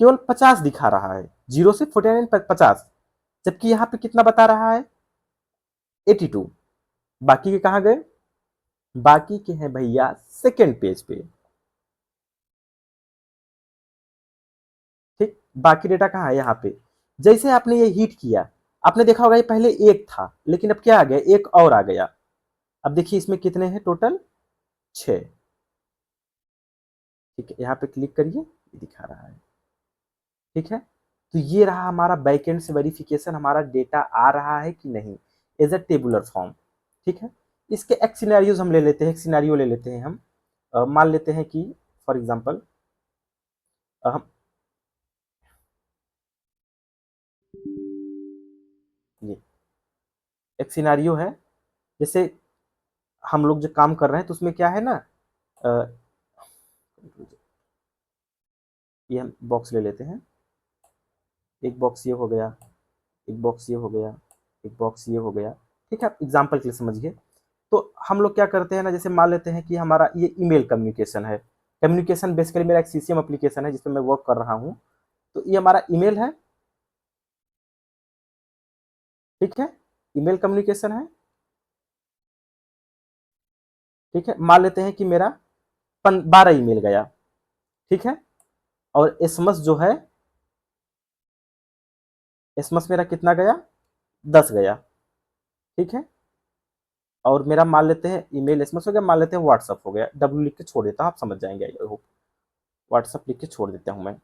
केवल 50 दिखा रहा है, 0 से 49 50, जबकि यहाँ पे कितना बता रहा है, 82। बाकी के कहाँ गए, बाकी के हैं भैया सेकेंड पेज पे। ठीक, बाकी डेटा कहाँ है, यहाँ पे। जैसे आपने ये हिट किया, आपने देखा होगा ये पहले एक था, लेकिन अब क्या आ गया, एक और आ गया। अब देखिए इसमें कितने हैं टोटल, 6। ठीक है, यहाँ पे क्लिक करिए, ये दिखा रहा है। ठीक है, तो ये रहा हमारा बैकएंड से वेरिफिकेशन, हमारा डेटा आ रहा है कि नहीं, एज अ टेबुलर फॉर्म। ठीक है, इसके एक सिनेरियोज हम ले लेते हैं, एक सिनेरियो ले लेते हैं हम। मान लेते हैं कि फॉर एग्जांपल हम ये एक सिनेरियो है, जैसे हम लोग जो काम कर रहे हैं तो उसमें क्या है ना, अ, ये हम बॉक्स ले लेते हैं। एक बॉक्स ये हो गया, एक बॉक्स ये हो गया, एक बॉक्स ये हो गया, ठीक है, आप एग्जाम्पल के लिए समझिए। तो हम लोग क्या करते हैं ना, जैसे मान लेते हैं कि हमारा ये ईमेल कम्युनिकेशन है। कम्युनिकेशन बेसिकली मेरा एक सीसीएम एप्लीकेशन है जिसमें मैं वर्क कर रहा हूँ। तो ये हमारा ईमेल है, ठीक है, ईमेल कम्युनिकेशन है। ठीक है, मान लेते हैं कि मेरा 12 ईमेल गया, ठीक है, और एसएमएस जो है, एसएमएस मेरा कितना गया, 10 गया, ठीक है। और मेरा मान लेते हैं ईमेल एसएमएस हो गया, मान लेते हैं व्हाट्सअप हो गया, डब्ल्यू लिख के छोड़ देता हूँ, आप समझ जाएंगे, आई होप। व्हाट्सअप लिख के छोड़ देता हूँ मैं,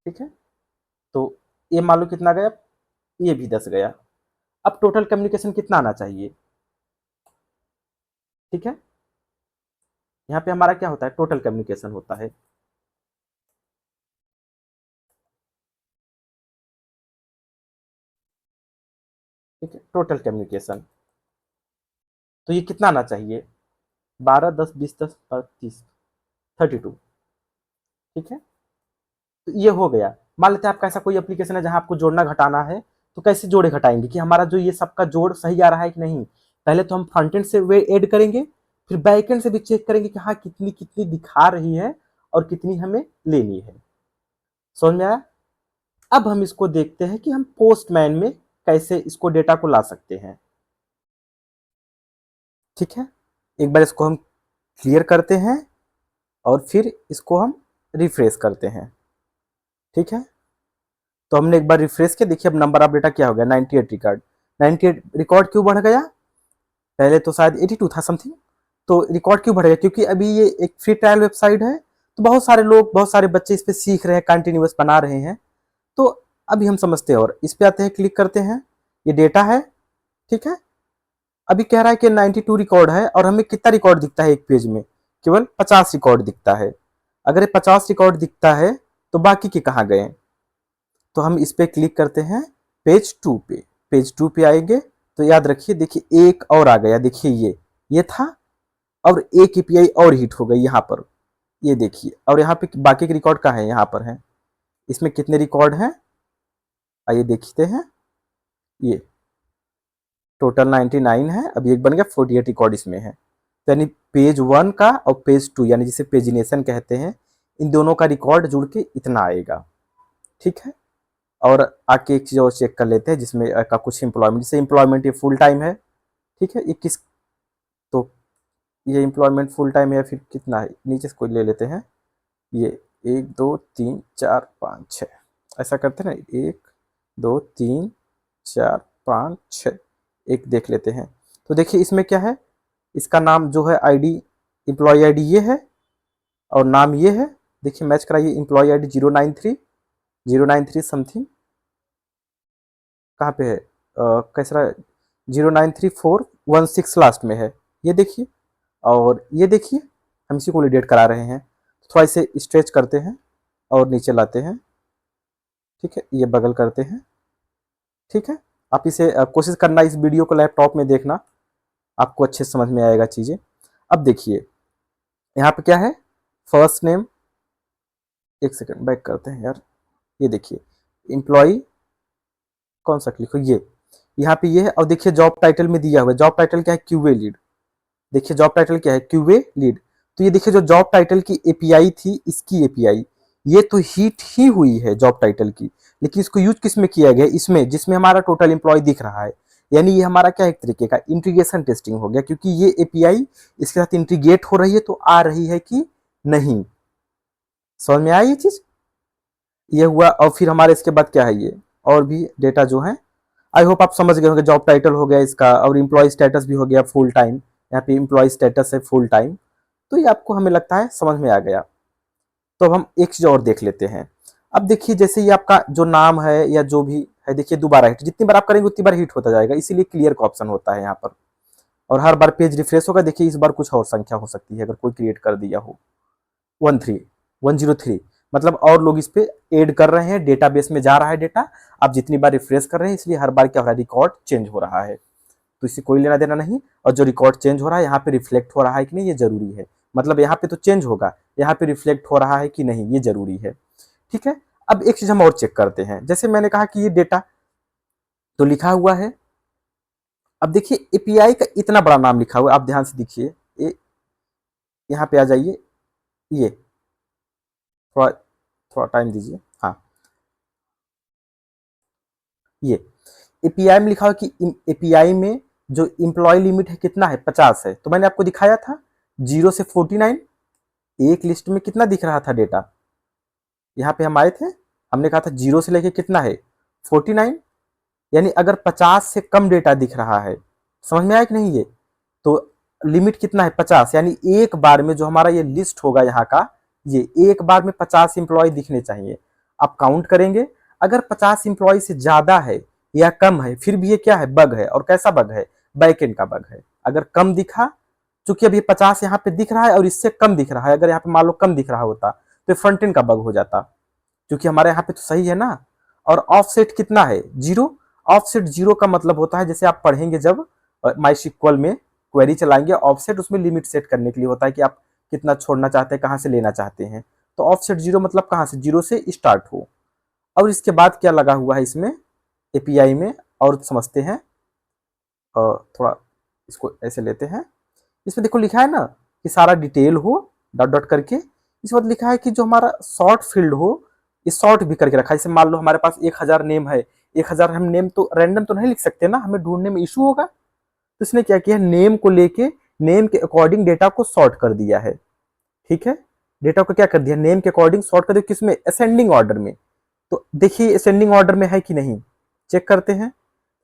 ठीक है। तो ये मान लो कितना गया, ये भी 10 गया। अब टोटल कम्युनिकेशन कितना आना चाहिए, ठीक है। यहाँ पे हमारा क्या होता है, टोटल कम्युनिकेशन होता है, ठीक है, टोटल कम्युनिकेशन। तो ये कितना आना चाहिए, 12 10 20 10 30, 32, ठीक है। तो ये हो गया। मान लेते हैं आपका ऐसा कोई एप्लीकेशन है जहां आपको जोड़ना घटाना है, तो कैसे जोड़े घटाएंगे कि हमारा जो ये सबका जोड़ सही आ रहा है कि नहीं। पहले तो हम फ्रंट एंड से वे ऐड करेंगे, फिर बैक एंड से भी चेक करेंगे कि हाँ कितनी कितनी दिखा रही है और कितनी हमें लेनी है। समझ में आया। अब हम इसको देखते हैं कि हम पोस्टमैन में कैसे इसको डेटा को ला सकते हैं, ठीक है। एक बार इसको हम क्लियर करते हैं और फिर इसको हम रिफ्रेश करते हैं, ठीक है। तो हमने एक बार रिफ्रेश किया, देखिए अब नंबर ऑफ डेटा क्या हो गया, 98 रिकॉर्ड। 98 रिकॉर्ड क्यों बढ़ गया, पहले तो शायद 82 था समथिंग। तो रिकॉर्ड क्यों बढ़ गया, क्योंकि अभी ये एक फ्री ट्रायल वेबसाइट है, तो बहुत सारे लोग, बहुत सारे बच्चे इस पे सीख रहे हैं, कंटिन्यूअस बना रहे हैं। तो अभी हम समझते हैं और इस पे आते हैं, क्लिक करते हैं, ये डेटा है, ठीक है। अभी कह रहा है कि 92 रिकॉर्ड है और हमें कितना रिकॉर्ड दिखता है एक पेज में, केवल 50 रिकॉर्ड दिखता है। अगर ये 50 रिकॉर्ड दिखता है तो बाकी के कहाँ गए। तो हम इस पे क्लिक करते हैं, पेज 2 पे, पेज 2 पे आएंगे तो याद रखिए, देखिए एक और आ गया, देखिए ये था, और एक एपीआई और हिट हो गई यहाँ पर, ये देखिए। और यहाँ पे बाकी के रिकॉर्ड कहाँ है, यहाँ पर है। इसमें कितने रिकॉर्ड हैं, आइए देखते हैं। ये टोटल 99 है, अभी एक बन गया, 48 रिकॉर्ड इसमें है। तो यानी पेज 1 का और पेज 2 यानी जिसे पेजिनेशन कहते हैं, इन दोनों का रिकॉर्ड जुड़ के इतना आएगा, ठीक है। और आके एक चीज़ और चेक कर लेते हैं जिसमें का कुछ एम्प्लॉयमेंट, जैसे एम्प्लॉयमेंट ये फुल टाइम है, ठीक है। ये किस, तो ये एम्प्लॉयमेंट फुल टाइम है, फिर कितना है, नीचे से कोई ले लेते हैं। ये 1 2 3 4 5 6, ऐसा करते हैं ना, 1 2 3 4 5 6, एक देख लेते हैं। तो देखिए इसमें क्या है, इसका नाम जो है आईडी, एम्प्लॉय आईडी ये है और नाम ये है। देखिए मैच कराइए, एम्प्लॉय आईडी 093 समथिंग, कहाँ पे है, कैसा 093416 लास्ट में है, ये देखिए। और ये देखिए हम इसी को वैलिडेट करा रहे हैं, थोड़ा इसे स्ट्रेच करते हैं और नीचे लाते हैं, ठीक है, ये बगल करते हैं, ठीक है। आप इसे कोशिश करना, इस वीडियो को लैपटॉप में देखना, आपको अच्छे समझ में आएगा चीज़ें। अब देखिए यहाँ पे क्या है, फर्स्ट नेम, एक सेकंड बैक करते हैं यार, ये देखिए एम्प्लॉय, कौन सा क्लिक हो, ये यहाँ पे ये है। और देखिए जॉब टाइटल में दिया हुआ है, जॉब टाइटल क्या है, क्यूए लीड। देखिए जॉब टाइटल क्या है, क्यूए लीड। तो ये देखिए जो जॉब टाइटल की एपीआई थी, इसकी एपीआई ये तो हिट ही हुई है जॉब टाइटल की, लेकिन इसको यूज किस में किया गया, इसमें जिसमें हमारा टोटल एम्प्लॉय दिख रहा है। यानी ये हमारा क्या एक तरीके का इंटीग्रेशन टेस्टिंग हो गया, क्योंकि ये एपीआई इसके साथ इंटीग्रेट हो रही है, तो आ रही है कि नहीं। समझ में आया ये चीज, ये हुआ। और फिर हमारे इसके बाद क्या है, ये और भी डेटा जो है, आई होप आप समझ गए होंगे। जॉब टाइटल हो गया इसका, और इम्प्लॉय स्टेटस भी हो गया फुल टाइम, यहाँ पे इम्प्लॉय स्टेटस है फुल टाइम। तो ये आपको हमें लगता है समझ में आ गया। तो अब हम एक चीज और देख लेते हैं। अब देखिए जैसे ये आपका जो नाम है या जो भी है, देखिए दोबारा हिट, जितनी बार आप करेंगे उतनी बार हिट होता जाएगा, इसीलिए क्लियर का ऑप्शन होता है यहाँ पर। और हर बार पेज रिफ्रेश होगा, देखिए इस बार कुछ और संख्या हो सकती है अगर कोई क्रिएट कर दिया हो, 103 मतलब और लोग इस पे ऐड कर रहे हैं, डेटाबेस में जा रहा है डेटा। आप जितनी बार रिफ्रेश कर रहे हैं, इसलिए हर बार क्या हो रहा है, रिकॉर्ड चेंज हो रहा है। तो इससे कोई लेना देना नहीं। और जो रिकॉर्ड चेंज हो रहा है यहाँ पे रिफ्लेक्ट हो रहा है कि नहीं, ये जरूरी है। मतलब यहाँ पे तो चेंज होगा, यहाँ पे रिफ्लेक्ट हो रहा है कि नहीं, ये जरूरी है, ठीक है। अब एक चीज हम और चेक करते हैं, जैसे मैंने कहा कि ये डेटा तो लिखा हुआ है, अब देखिए एपीआई का इतना बड़ा नाम लिखा हुआ है, आप ध्यान से देखिए, यहाँ पे आ जाइए, ये थोड़ा थोड़ा टाइम दीजिए, हाँ, ये एपीआई में लिखा हुआ कि एपीआई में जो इम्प्लॉय लिमिट है कितना है, 50 है। तो मैंने आपको दिखाया था 0 से 49, एक लिस्ट में कितना दिख रहा था डेटा, यहाँ पे हम आए थे, हमने कहा था 0 से लेके कितना है 49, यानी अगर 50 से कम डेटा दिख रहा है, समझ में आया कि नहीं, ये तो लिमिट कितना है 50, यानी एक बार में जो हमारा ये लिस्ट होगा यहाँ का, ये एक बार में 50 इंप्लॉय दिखने चाहिए। आप काउंट करेंगे, अगर 50 इंप्लॉय से ज्यादा है या कम है, फिर भी ये क्या है, बग है। और कैसा बग है, बैकएंड का बग है। अगर कम दिखा, चूंकि अभी 50 यहाँ पे दिख रहा है और इससे कम दिख रहा है, अगर यहाँ पे मान लो कम दिख रहा होता तो फ्रंट एंड का बग हो जाता, क्योंकि हमारे यहाँ पे तो सही है ना। और ऑफसेट कितना है, 0। ऑफसेट 0 का मतलब होता है, जैसे आप पढ़ेंगे जब माइस्क्ल में क्वेरी चलाएंगे, ऑफसेट उसमें लिमिट सेट करने के लिए होता है कि आप कितना छोड़ना चाहते हैं, कहाँ से लेना चाहते हैं। तो ऑफसेट 0 मतलब कहाँ से, 0 से स्टार्ट हो। और इसके बाद क्या लगा हुआ है इसमें एपीआई में, और समझते हैं, थोड़ा इसको ऐसे लेते हैं। इसमें देखो लिखा है ना कि सारा डिटेल हो डॉट डॉट करके, इसके बाद लिखा है कि जो हमारा शॉर्ट फील्ड हो, ये शॉर्ट भी करके रखा है। जैसे मान लो हमारे पास 1000 नेम है, 1000 हम नेम तो रैंडम तो नहीं लिख सकते ना, हमें ढूंढने में इशू होगा। तो इसने क्या किया, नेम को लेके नेम के अकॉर्डिंग डेटा को सॉर्ट कर दिया है। ठीक है, डेटा को क्या कर दिया, नेम के अकॉर्डिंग सॉर्ट कर दिया, किसमें, असेंडिंग ऑर्डर में। तो देखिए असेंडिंग ऑर्डर में है कि नहीं, चेक करते हैं।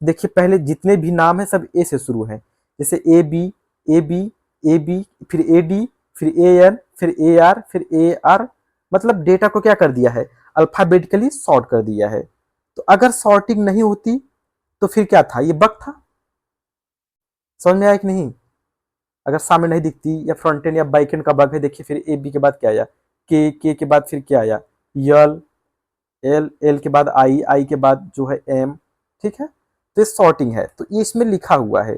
देखिए पहले जितने भी नाम है सब ए से शुरू है, जैसे A B, A B, A B, फिर ए डी, फिर ए एन, फिर ए आर, फिर ए आर। मतलब डेटा को क्या कर दिया है, अल्फाबेटिकली सॉर्ट कर दिया है। तो अगर सॉर्टिंग नहीं होती तो फिर क्या था, ये बग था। समझ में आया कि नहीं, अगर सामने नहीं दिखती, या फ्रंट एंड या बैक एंड का बग है। देखिए फिर ए बी के बाद क्या आया, के के बाद फिर क्या आया, यल, एल, एल के बाद आई, आई के बाद जो है एम। ठीक है, तो ये सॉर्टिंग है, तो ये इसमें लिखा हुआ है।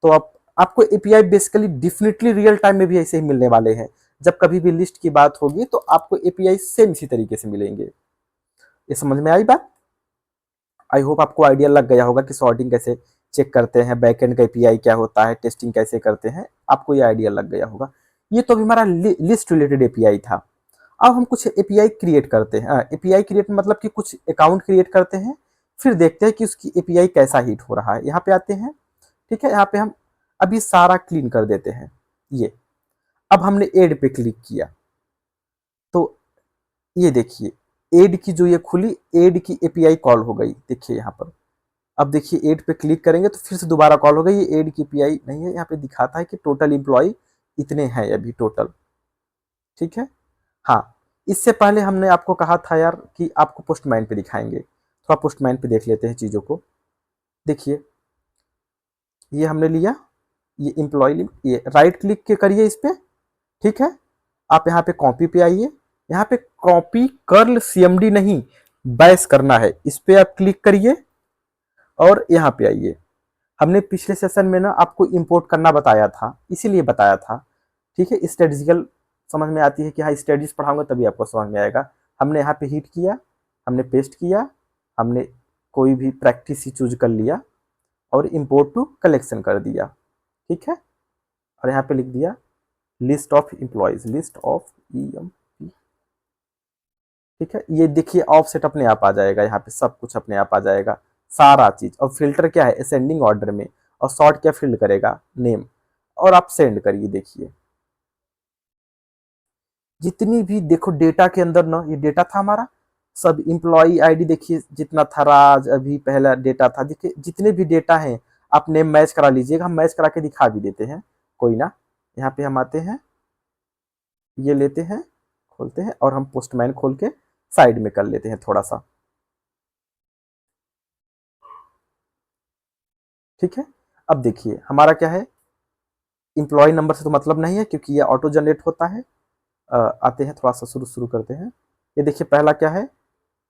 तो आप आपको API basically definitely real time में भी ऐसे ही मिलने वाले हैं। जब कभी भी लिस्ट की बात होगी तो आपको एपीआई सेम इसी तरीके से मिलेंगे। ये समझ में आई बात, आई होप आपको आइडिया लग गया होगा कि सॉर्टिंग कैसे चेक करते हैं, बैकएंड का एपीआई क्या होता है, टेस्टिंग कैसे करते हैं, आपको ये आइडिया लग गया होगा। ये तो अभी हमारा लिस्ट रिलेटेड एपीआई था। अब हम कुछ एपीआई क्रिएट करते हैं। एपीआई क्रिएट मतलब कि कुछ अकाउंट क्रिएट करते हैं, फिर देखते हैं कि उसकी एपीआई कैसा हिट हो रहा है। यहाँ पे आते हैं, ठीक है, यहाँ पे हम अभी सारा क्लीन कर देते हैं। ये अब हमने एड पे क्लिक किया तो ये देखिए एड की जो ये खुली, एड की एपीआई कॉल हो गई, देखिए यहाँ पर। अब देखिए एड पे क्लिक करेंगे तो फिर से दोबारा कॉल हो गई। ये एड की एपीआई नहीं है, यहाँ पे दिखाता है कि टोटल एम्प्लॉय इतने हैं अभी टोटल। ठीक है, हाँ, इससे पहले हमने आपको कहा था यार कि आपको पोस्टमैन पे दिखाएंगे, थोड़ा पोस्टमैन पे देख लेते हैं चीज़ों को। देखिए ये हमने लिया, ये एम्प्लॉय लिमिट, ये राइट क्लिक के करिए इस पे। ठीक है, आप यहाँ पे कॉपी पे आइए, यहाँ पे कॉपी कर्ल सीएमडी नहीं बैश करना है, इस पे आप क्लिक करिए और यहाँ पे आइए। हमने पिछले सेशन में ना आपको इंपोर्ट करना बताया था, इसीलिए बताया था। ठीक है, स्टैटिस्टिकल समझ में आती है कि हाँ स्टडीज पढ़ाऊंगा तभी आपको समझ में आएगा। हमने यहाँ पे हिट किया, हमने पेस्ट किया, हमने कोई भी प्रैक्टिस ही चूज कर लिया और इंपोर्ट टू कलेक्शन कर दिया। ठीक है, और यहाँ पे लिख दिया list of employees, list of EMP। ठीक है, ये देखिए ऑफसेट अपने आप आ जाएगा, यहाँ पे सब कुछ अपने आप आ जाएगा, सारा चीज। और फिल्टर क्या है, असेंडिंग ऑर्डर में। और सॉर्ट क्या फिल्ड करेगा, नेम। और आप सेंड करिए। देखिए जितनी भी देखो डेटा के अंदर ना, ये डेटा था हमारा सब इम्प्लॉई आईडी, देखिए जितना था, राज अभी पहला डेटा था। देखिए जितने भी डेटा हैं आप नेम मैच करा लीजिएगा, हम मैच करा के दिखा भी देते हैं, कोई ना। यहाँ पे हम आते हैं, ये लेते हैं, खोलते हैं, और हम पोस्टमैन खोल के साइड में कर लेते हैं थोड़ा सा। ठीक है, अब देखिए हमारा क्या है, इम्प्लॉय नंबर से तो मतलब नहीं है क्योंकि ये ऑटो जनरेट होता है। आते हैं थोड़ा सा शुरू शुरू करते हैं। ये देखिए पहला क्या है,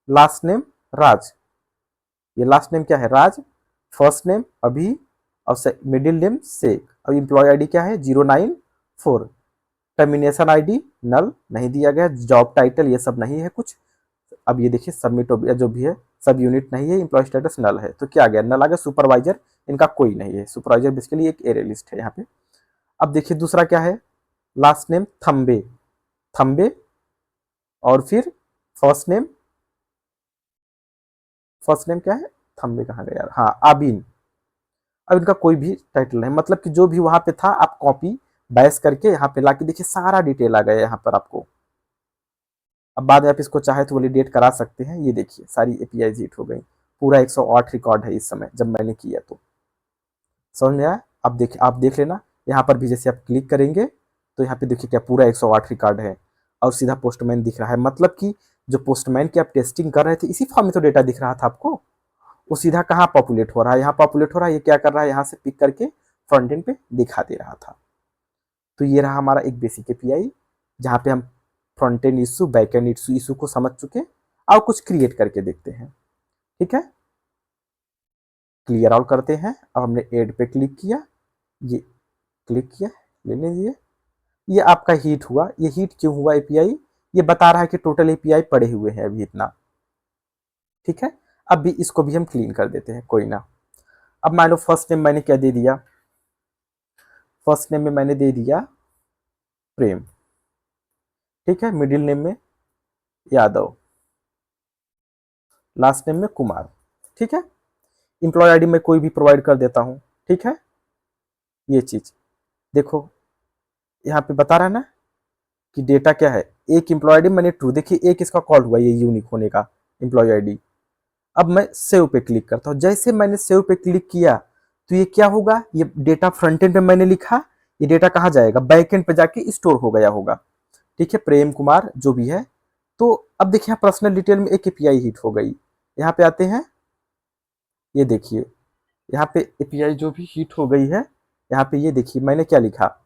लास्ट नेम राज, ये लास्ट नेम क्या है राज, फर्स्ट नेम अभी, और मिडिल नेम शेख। अब इम्प्लॉय आईडी क्या है 094, टर्मिनेशन आईडी नल नहीं दिया गया, जॉब टाइटल ये सब नहीं है कुछ, अब ये देखिए सबमिट जो भी है सब यूनिट नहीं है, एम्प्लॉय स्टेटस नल है, तो क्या आ गया, नल आ गया। सुपरवाइजर इनका कोई नहीं है, सुपरवाइजर बेसिकली एक एरे लिस्ट है यहाँ पे। अब देखिए दूसरा क्या है, लास्ट नेम थम्बे, थम्बे और फिर फर्स्ट नेम, फर्स्ट नेम क्या है, थम्बे कहाँ गया यार, हाँ आबिन। अब इनका कोई भी टाइटल नहीं, मतलब कि जो भी वहां पे था आप कॉपी बैस करके यहाँ पे लाके देखिए सारा डिटेल आ गया यहाँ पर आपको। अब बाद में आप इसको चाहे तो वैलिडेट करा सकते हैं। ये देखिए सारी एपीआई हिट हो गई, पूरा 108 रिकॉर्ड है इस समय जब मैंने किया तो। समझ में आया? अब देखिए आप देख लेना, यहाँ पर भी जैसे आप क्लिक करेंगे तो यहाँ पे देखिए क्या पूरा 108 रिकॉर्ड है और सीधा पोस्टमैन दिख रहा है। मतलब कि जो पोस्टमैन की आप टेस्टिंग कर रहे थे इसी फॉर्म में तो डेटा दिख रहा था आपको, वो सीधा कहाँ पॉपुलेट हो रहा है, यहाँ पॉपुलेट हो रहा है। ये क्या कर रहा है, यहाँ से पिक करके फ्रंट एंड पे दिखा दे रहा था। तो ये रहा हमारा एक बेसिक एपीआई, जहाँ पे हम front end issue back and issue को समझ चुके, और कुछ क्रिएट करके देखते हैं। ठीक है, क्लियर आउट करते हैं। अब हमने एड पे क्लिक किया, ये क्लिक किया, ले लीजिए। ये आपका हीट हुआ। ये हीट क्यों हुआ एपीआई, ये बता रहा है कि टोटल एपीआई पड़े हुए हैं अभी इतना। ठीक है, अब भी इसको भी हम क्लीन कर देते हैं, कोई ना। अब मान लो फर्स्ट नेम मैंने क्या दे दिया, फर्स्ट नेम में मैंने दे दिया प्रेम, ठीक है, मिडिल नेम में यादव, लास्ट नेम में कुमार। ठीक है, इंप्लॉय आईडी मैं कोई भी प्रोवाइड कर देता हूं। ठीक है, ये चीज देखो यहाँ पे बता रहा है ना कि डेटा क्या है, एक इंप्लॉय आईडी मैंने ट्रू, देखिए एक इसका कॉल हुआ ये यूनिक होने का इंप्लॉय आईडी। अब मैं सेव पे क्लिक करता हूँ, जैसे मैंने सेव पे क्लिक किया तो ये क्या होगा, ये डेटा फ्रंट एंड पे मैंने लिखा, ये डेटा कहाँ जाएगा, बैक एंड पे जाके स्टोर हो गया होगा। ठीक है, प्रेम कुमार जो भी है। तो अब देखिए पर्सनल डिटेल में एक एपीआई हिट हो गई। यहाँ पे आते हैं, ये देखिए यहाँ पे एपीआई जो भी हिट हो गई है, यहाँ पे ये देखिए मैंने क्या लिखा,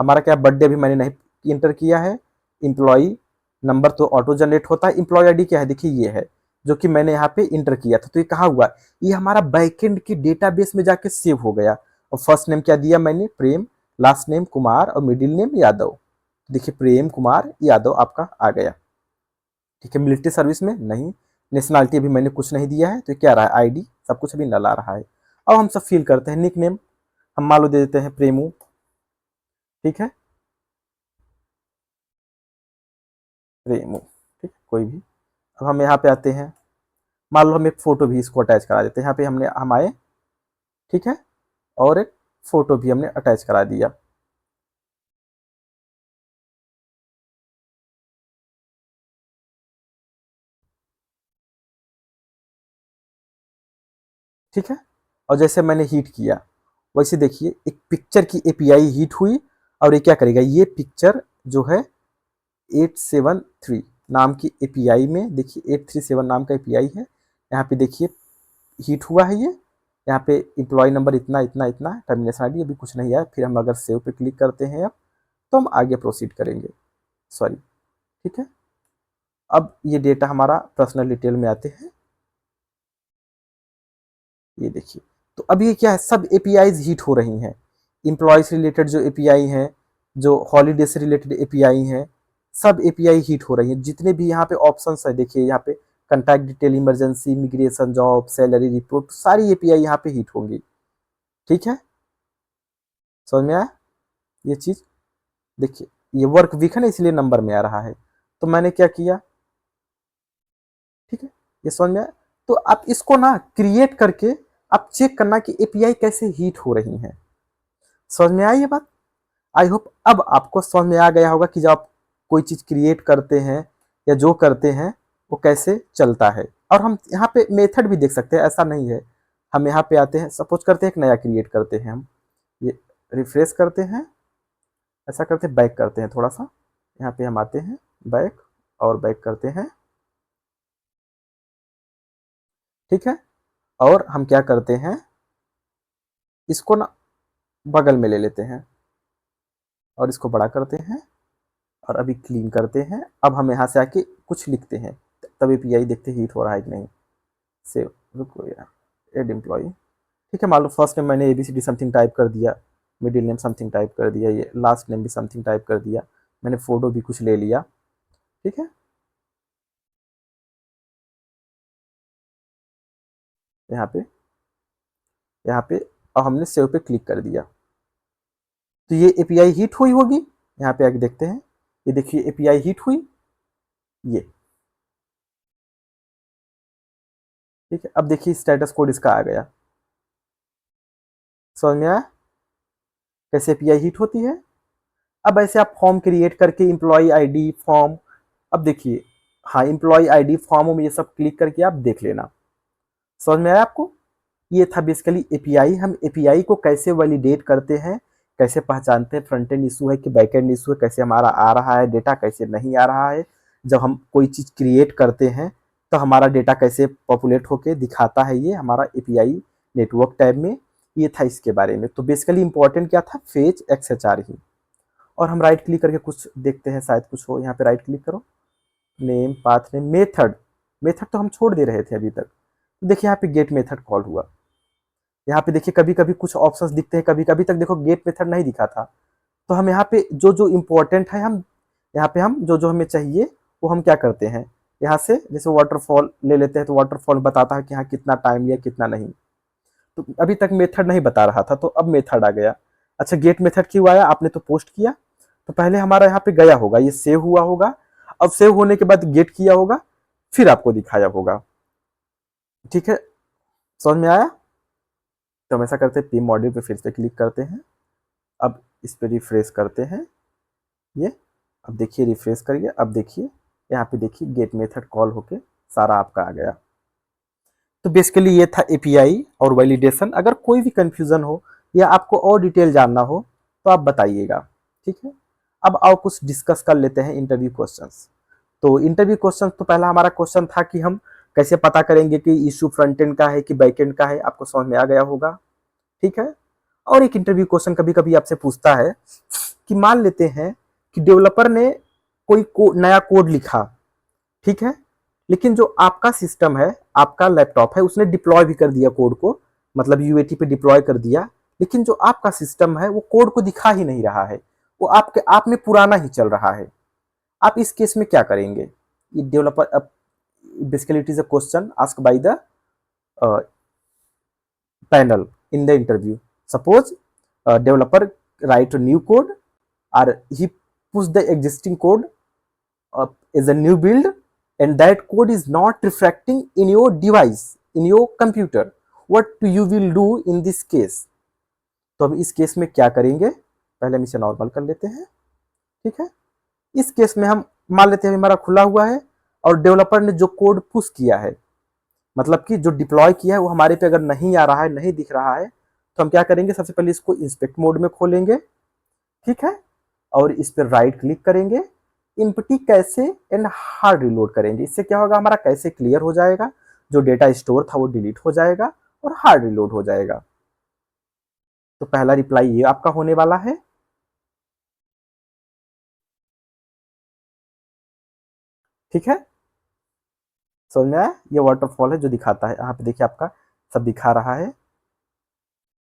हमारा क्या बर्थडे भी मैंने नहीं इंटर किया है, इम्प्लॉई नंबर तो ऑटो जनरेट होता है, इम्प्लॉय आईडी क्या है देखिए ये है जो कि मैंने यहाँ पे इंटर किया था। तो ये कहाँ हुआ, ये हमारा बैकएंड के डेटाबेस में जाके सेव हो गया। और फर्स्ट नेम क्या दिया मैंने, प्रेम, लास्ट नेम कुमार और मिडिल नेम यादव। देखिए प्रेम कुमार यादव आपका आ गया। ठीक है, मिलिट्री सर्विस में नहीं, नेशनलिटी अभी मैंने कुछ नहीं दिया है, तो क्या रहा है आईडी सब कुछ अभी नल आ रहा है। अब हम सब फिल करते हैं, निक नेम हम मान लो दे देते हैं प्रेमू। ठीक है, प्रेमू, ठीक है कोई भी। अब हम यहाँ पे आते हैं, मान लो हम एक फोटो भी इसको अटैच करा देते हैं, यहाँ पे हमने हम आए, ठीक है, और एक फोटो भी हमने अटैच करा दिया। ठीक है, और जैसे मैंने हीट किया वैसे देखिए एक पिक्चर की एपीआई हीट हुई, और ये क्या करेगा, ये पिक्चर जो है 873 नाम की एपीआई में, देखिए 837 नाम का एपीआई है, यहाँ पे देखिए हीट हुआ है ये। यहाँ पे इम्प्लॉय नंबर इतना इतना इतना, टर्मिनेशन आईडी अभी कुछ नहीं आया। फिर हम अगर सेव पे क्लिक करते हैं अब, तो हम आगे प्रोसीड करेंगे, सॉरी। ठीक है, अब ये डेटा हमारा पर्सनल डिटेल में आते हैं, ये देखिए। तो अब ये क्या है, सब एपीआईज हीट हो रही हैं, इम्प्लॉय से रिलेटेड जो एपीआई हैं, जो हॉलीडे से रिलेटेड एपीआई हैं, सब एपीआई हीट हो रही हैं। जितने भी यहाँ पे ऑप्शंस है देखिए, यहाँ पे contact detail, emergency, immigration, job, salary report, सारी एपीआई यहाँ पे हीट होंगी। ठीक है, समझ में आया ये चीज। देखिए ये वर्क वीक है ना, इसलिए नंबर में आ रहा है। तो मैंने क्या किया, ठीक है, ये समझ में आया। तो आप इसको ना क्रिएट करके आप चेक करना कि एपीआई कैसे हीट हो रही हैं। समझ में आई ये बात? आई होप अब आपको समझ में आ गया होगा कि जब आप कोई चीज क्रिएट करते हैं या जो करते हैं वो कैसे चलता है। और हम यहाँ पे मेथड भी देख सकते हैं, ऐसा नहीं है। हम यहाँ पे आते हैं, सपोज करते हैं एक नया क्रिएट करते हैं हम, ये रिफ्रेश करते हैं, ऐसा करते हैं, बैक करते हैं थोड़ा सा, यहाँ पे हम आते हैं बैक और बैक करते हैं। ठीक है, और हम क्या करते हैं, इसको ना बगल में ले लेते हैं और इसको बड़ा करते हैं और अभी क्लीन करते हैं। अब हम यहाँ से आके कुछ लिखते हैं, तब एपीआई देखते हीट हो रहा है कि नहीं। सेव, रुको यार, एड एम्प्लॉई। ठीक है, मान लो फर्स्ट नेम मैंने एबीसीडी समथिंग टाइप कर दिया, मिडिल नेम समथिंग टाइप कर दिया, ये लास्ट नेम भी समथिंग टाइप कर दिया, मैंने फोटो भी कुछ ले लिया। ठीक है, यहाँ पे और हमने सेव पे क्लिक कर दिया तो ये एपीआई हिट हुई होगी। यहाँ पे आके देखते हैं, ये देखिए एपीआई हिट हुई, ये ठीक है। अब देखिए स्टेटस कोड इसका आ गया, समझ में आया कैसे एपीआई हिट होती है। अब ऐसे आप फॉर्म क्रिएट करके एम्प्लॉय आईडी फॉर्म, अब देखिए हाँ एम्प्लॉय आईडी फॉर्म में ये सब क्लिक करके आप देख लेना, समझ में आया आपको। ये था बेसिकली एपीआई। हम एपीआई को कैसे वैलिडेट करते हैं, कैसे पहचानते हैं फ्रंट एंड इशू है कि बैक एंड इशू है, कैसे हमारा आ रहा है डेटा, कैसे नहीं आ रहा है। जब हम कोई चीज़ क्रिएट करते हैं तो हमारा डेटा कैसे पॉपुलेट होके दिखाता है, ये हमारा एपीआई नेटवर्क टैब में। ये था इसके बारे में। तो बेसिकली इंपॉर्टेंट क्या था, फेज एक्सएचआर ही। और हम राइट क्लिक करके कुछ देखते हैं, शायद कुछ हो। यहाँ पे राइट क्लिक करो, name, path name, method, method तो हम छोड़ दे रहे थे अभी तक। तो देखिए यहाँ पे गेट मेथड कॉल हुआ। यहाँ पे देखिए कभी कभी कुछ ऑप्शंस दिखते हैं, कभी कभी तक देखो गेट मेथड नहीं दिखा था। तो हम यहाँ पे जो जो इम्पोर्टेंट है, हम यहाँ पे हम जो जो हमें चाहिए वो हम क्या करते हैं, यहाँ से जैसे वाटरफॉल ले लेते हैं तो वाटरफॉल बताता है कि हाँ कितना टाइम लिया कितना नहीं। तो अभी तक मेथड नहीं बता रहा था तो अब मेथड आ गया। अच्छा गेट मेथड क्यों आया, आपने तो पोस्ट किया तो पहले हमारा यहाँ पे गया होगा, ये सेव हुआ होगा। अब सेव होने के बाद गेट किया होगा, फिर आपको दिखाया होगा, ठीक है, समझ में आया। तो हम ऐसा करते हैं, पी मॉड्यूल पे फिर से क्लिक करते हैं। अब इस पे रिफ्रेश करते हैं ये। अब देखिए रिफ्रेश करिए, अब देखिए यहाँ पे देखिए गेट मेथड कॉल होके सारा आपका आ गया। तो बेसिकली ये था एपीआई और वैलिडेशन। अगर कोई भी कंफ्यूजन हो या आपको और डिटेल जानना हो तो आप बताइएगा, ठीक है। अब आओ कुछ डिस्कस कर लेते हैं इंटरव्यू क्वेश्चंस। तो इंटरव्यू क्वेश्चन तो पहला हमारा क्वेश्चन था कि हम कैसे पता करेंगे कि इशू फ्रंट एंड का है कि बैक एंड का है, आपको समझ में आ गया होगा, ठीक है। और एक इंटरव्यू क्वेश्चन कभी कभी आपसे पूछता है कि मान लेते हैं कि डेवलपर ने कोई नया कोड लिखा, ठीक है, लेकिन जो आपका सिस्टम है, आपका लैपटॉप है, उसने डिप्लॉय भी कर दिया कोड को, मतलब यूएटी पे डिप्लॉय कर दिया, लेकिन जो आपका सिस्टम है वो कोड को दिखा ही नहीं रहा है, वो आपके आप में पुराना ही चल रहा है। आप इस केस में क्या करेंगे। Developer basically it is a question asked by the panel in the interview. Suppose a developer write a new code or he push the existing code as a new build and that code is not reflecting in your device, in your computer. What you will do in this case? तो अब इस case में क्या करेंगे, पहले हम इसे normal कर लेते हैं, ठीक है। इस केस में हम मान लेते हैं हमारा खुला हुआ है और डेवलपर ने जो कोड पुश किया है, मतलब कि जो डिप्लॉय किया है वो हमारे पे अगर नहीं आ रहा है, नहीं दिख रहा है, तो हम क्या करेंगे, सबसे पहले इसको इंस्पेक्ट मोड में खोलेंगे, ठीक है, और इस पर राइट क्लिक करेंगे, इम्पटी कैसे एंड हार्ड रिलोड करेंगे। इससे क्या होगा, हमारा कैसे क्लियर हो जाएगा, जो डेटा स्टोर था वो डिलीट हो जाएगा और हार्ड रिलोड हो जाएगा। तो पहला रिप्लाई ये आपका होने वाला है, ठीक है, समझ में आया। ये वाटरफॉल है जो दिखाता है, यहाँ पे देखिए आपका सब दिखा रहा है,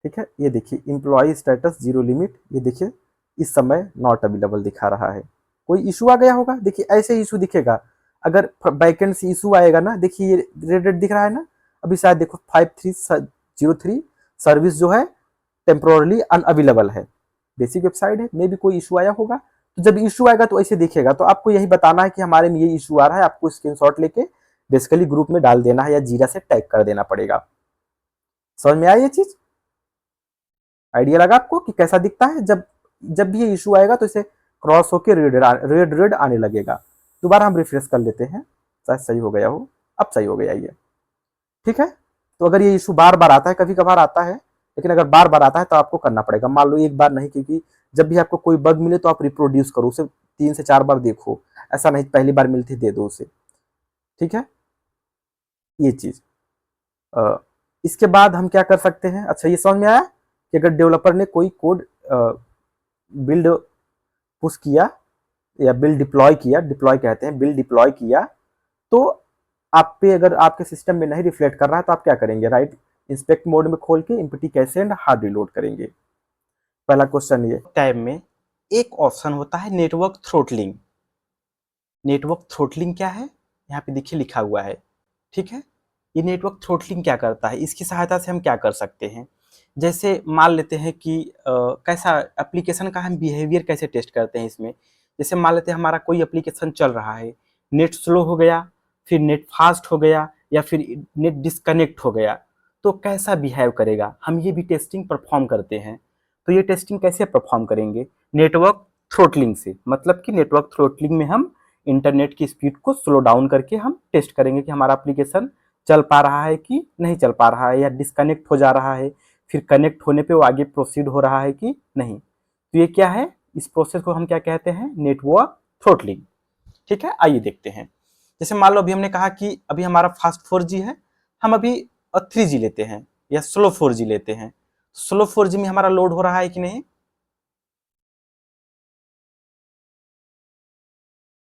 ठीक है। ये देखिए एम्प्लॉय स्टेटस जीरो लिमिट, ये देखिए इस समय नॉट अवेलेबल दिखा रहा है। कोई इशू आ गया होगा, देखिए ऐसे इशू दिखेगा। अगर बैकेंड से इशू आएगा ना, देखिए ये रेड रेड दिख रहा है ना, अभी शायद देखो 5303 सर्विस जो है टेम्पोरली अनअवेलेबल है, बेसिक वेबसाइट है, मे भी कोई इशू आया होगा। तो जब इशू आएगा तो ऐसे दिखेगा, तो आपको यही बताना है कि हमारे में ये इशू आ रहा है, आपको स्क्रीनशॉट लेके बेसिकली ग्रुप में डाल देना है या जीरा से टैग कर देना पड़ेगा। समझ में आया ये चीज, आइडिया लगा आपको कि कैसा दिखता है। जब जब भी ये इशू आएगा तो इसे क्रॉस होकर रेड रेड आने लगेगा। दोबारा हम रिफ्रेश कर लेते हैं, शायद सही हो गया हो, अब सही हो गया ये, ठीक है। तो अगर ये इशू बार बार आता है, कभी कभार आता है, लेकिन अगर बार बार आता है तो आपको करना पड़ेगा। मान लो एक बार नहीं, क्योंकि जब भी आपको कोई बग मिले तो आप रिप्रोड्यूस करो उसे, 3 से 4 बार देखो, ऐसा नहीं पहली बार मिलती दे दो उसे, ठीक है, ये चीज। इसके बाद हम क्या कर सकते हैं, अच्छा ये समझ में आया कि अगर डेवलपर ने कोई कोड बिल्ड पुश किया या बिल्ड डिप्लॉय किया, डिप्लॉय कहते हैं, बिल्ड डिप्लॉय किया, तो आप पे अगर आपके सिस्टम में नहीं रिफ्लेक्ट कर रहा है तो आप क्या करेंगे, राइट इंस्पेक्ट मोड में खोल के इम्पटी कैसे एंड हार्ड रिलोड करेंगे। पहला क्वेश्चन ये टैब में एक ऑप्शन होता है नेटवर्क थ्रोटलिंग। नेटवर्क थ्रोटलिंग क्या है, यहाँ पे देखिए लिखा हुआ है, ठीक है। ये नेटवर्क थ्रोटलिंग क्या करता है, इसकी सहायता से हम क्या कर सकते हैं। जैसे मान लेते हैं कि कैसा एप्लीकेशन का हम बिहेवियर कैसे टेस्ट करते हैं इसमें। जैसे मान लेते हैं हमारा कोई एप्लीकेशन चल रहा है, नेट स्लो हो गया, फिर नेट फास्ट हो गया, या फिर नेट डिस्कनेक्ट हो गया, तो कैसा बिहेव करेगा, हम ये भी टेस्टिंग परफॉर्म करते हैं। तो ये टेस्टिंग कैसे परफॉर्म करेंगे, नेटवर्क थ्रोटलिंग से। मतलब कि नेटवर्क थ्रोटलिंग में हम इंटरनेट की स्पीड को स्लो डाउन करके हम टेस्ट करेंगे कि हमारा एप्लीकेशन चल पा रहा है कि नहीं चल पा रहा है, या डिस्कनेक्ट हो जा रहा है, फिर कनेक्ट होने पे वो आगे प्रोसीड हो रहा है कि नहीं। तो ये क्या है, इस प्रोसेस को हम क्या कहते हैं, नेटवर्क थ्रोटलिंग। ठीक है, आइए देखते हैं। जैसे मान लो अभी हमने कहा कि अभी हमारा फास्ट 4G है, हम अभी 3G लेते हैं या स्लो 4G लेते हैं। स्लो 4G में हमारा लोड हो रहा है कि नहीं,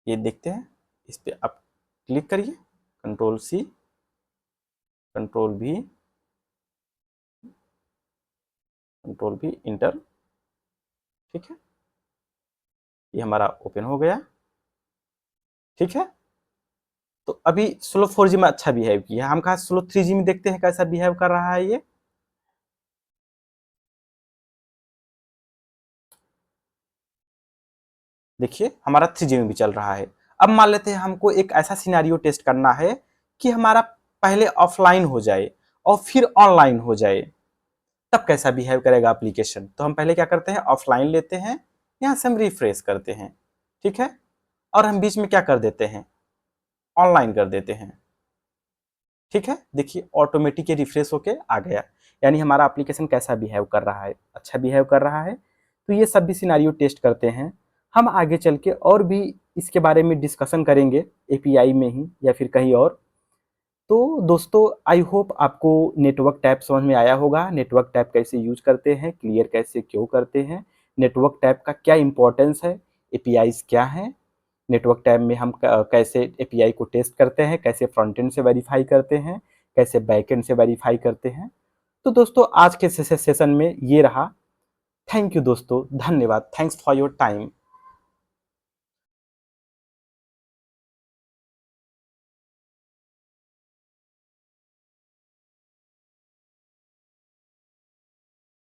ये देखते हैं। इस पे आप क्लिक करिए, control C, control V, control V, inter. ठीक है, ये हमारा ओपन हो गया। ठीक है, तो अभी स्लो 4G में अच्छा बिहेव किया, हम कहा स्लो 3G में देखते हैं कैसा बिहेव कर रहा है ये। देखिए हमारा 3G में भी चल रहा है। अब मान लेते हैं हमको एक ऐसा सिनेरियो टेस्ट करना है कि हमारा पहले ऑफलाइन हो जाए और फिर ऑनलाइन हो जाए, तब कैसा बिहेव करेगा एप्लीकेशन। तो हम पहले क्या करते हैं, ऑफलाइन लेते हैं, यहाँ से हम रिफ्रेश करते हैं। ठीक है, और हम बीच में क्या कर देते हैं, ऑनलाइन कर देते हैं। ठीक है, देखिए ऑटोमेटिक ये रिफ्रेश होके आ गया, यानी हमारा एप्लीकेशन कैसा बिहेव कर रहा है, अच्छा बिहेव कर रहा है। तो ये सब भी सिनेरियो टेस्ट करते हैं। हम आगे चल के और भी इसके बारे में डिस्कशन करेंगे, एपीआई में ही या फिर कहीं और। तो दोस्तों आई होप आपको नेटवर्क टैब समझ में आया होगा, नेटवर्क टैब कैसे यूज करते हैं, क्लियर कैसे क्यों करते हैं, नेटवर्क टैब का क्या इंपॉर्टेंस है, एपीआईज क्या है, नेटवर्क टैब में हम कैसे एपीआई को टेस्ट करते हैं, कैसे फ्रंट एंड से वेरीफाई करते हैं, कैसे बैक एंड से वेरीफाई करते हैं। तो दोस्तों आज के सेशन में ये रहा। थैंक यू दोस्तों, धन्यवाद, थैंक्स फॉर योर टाइम।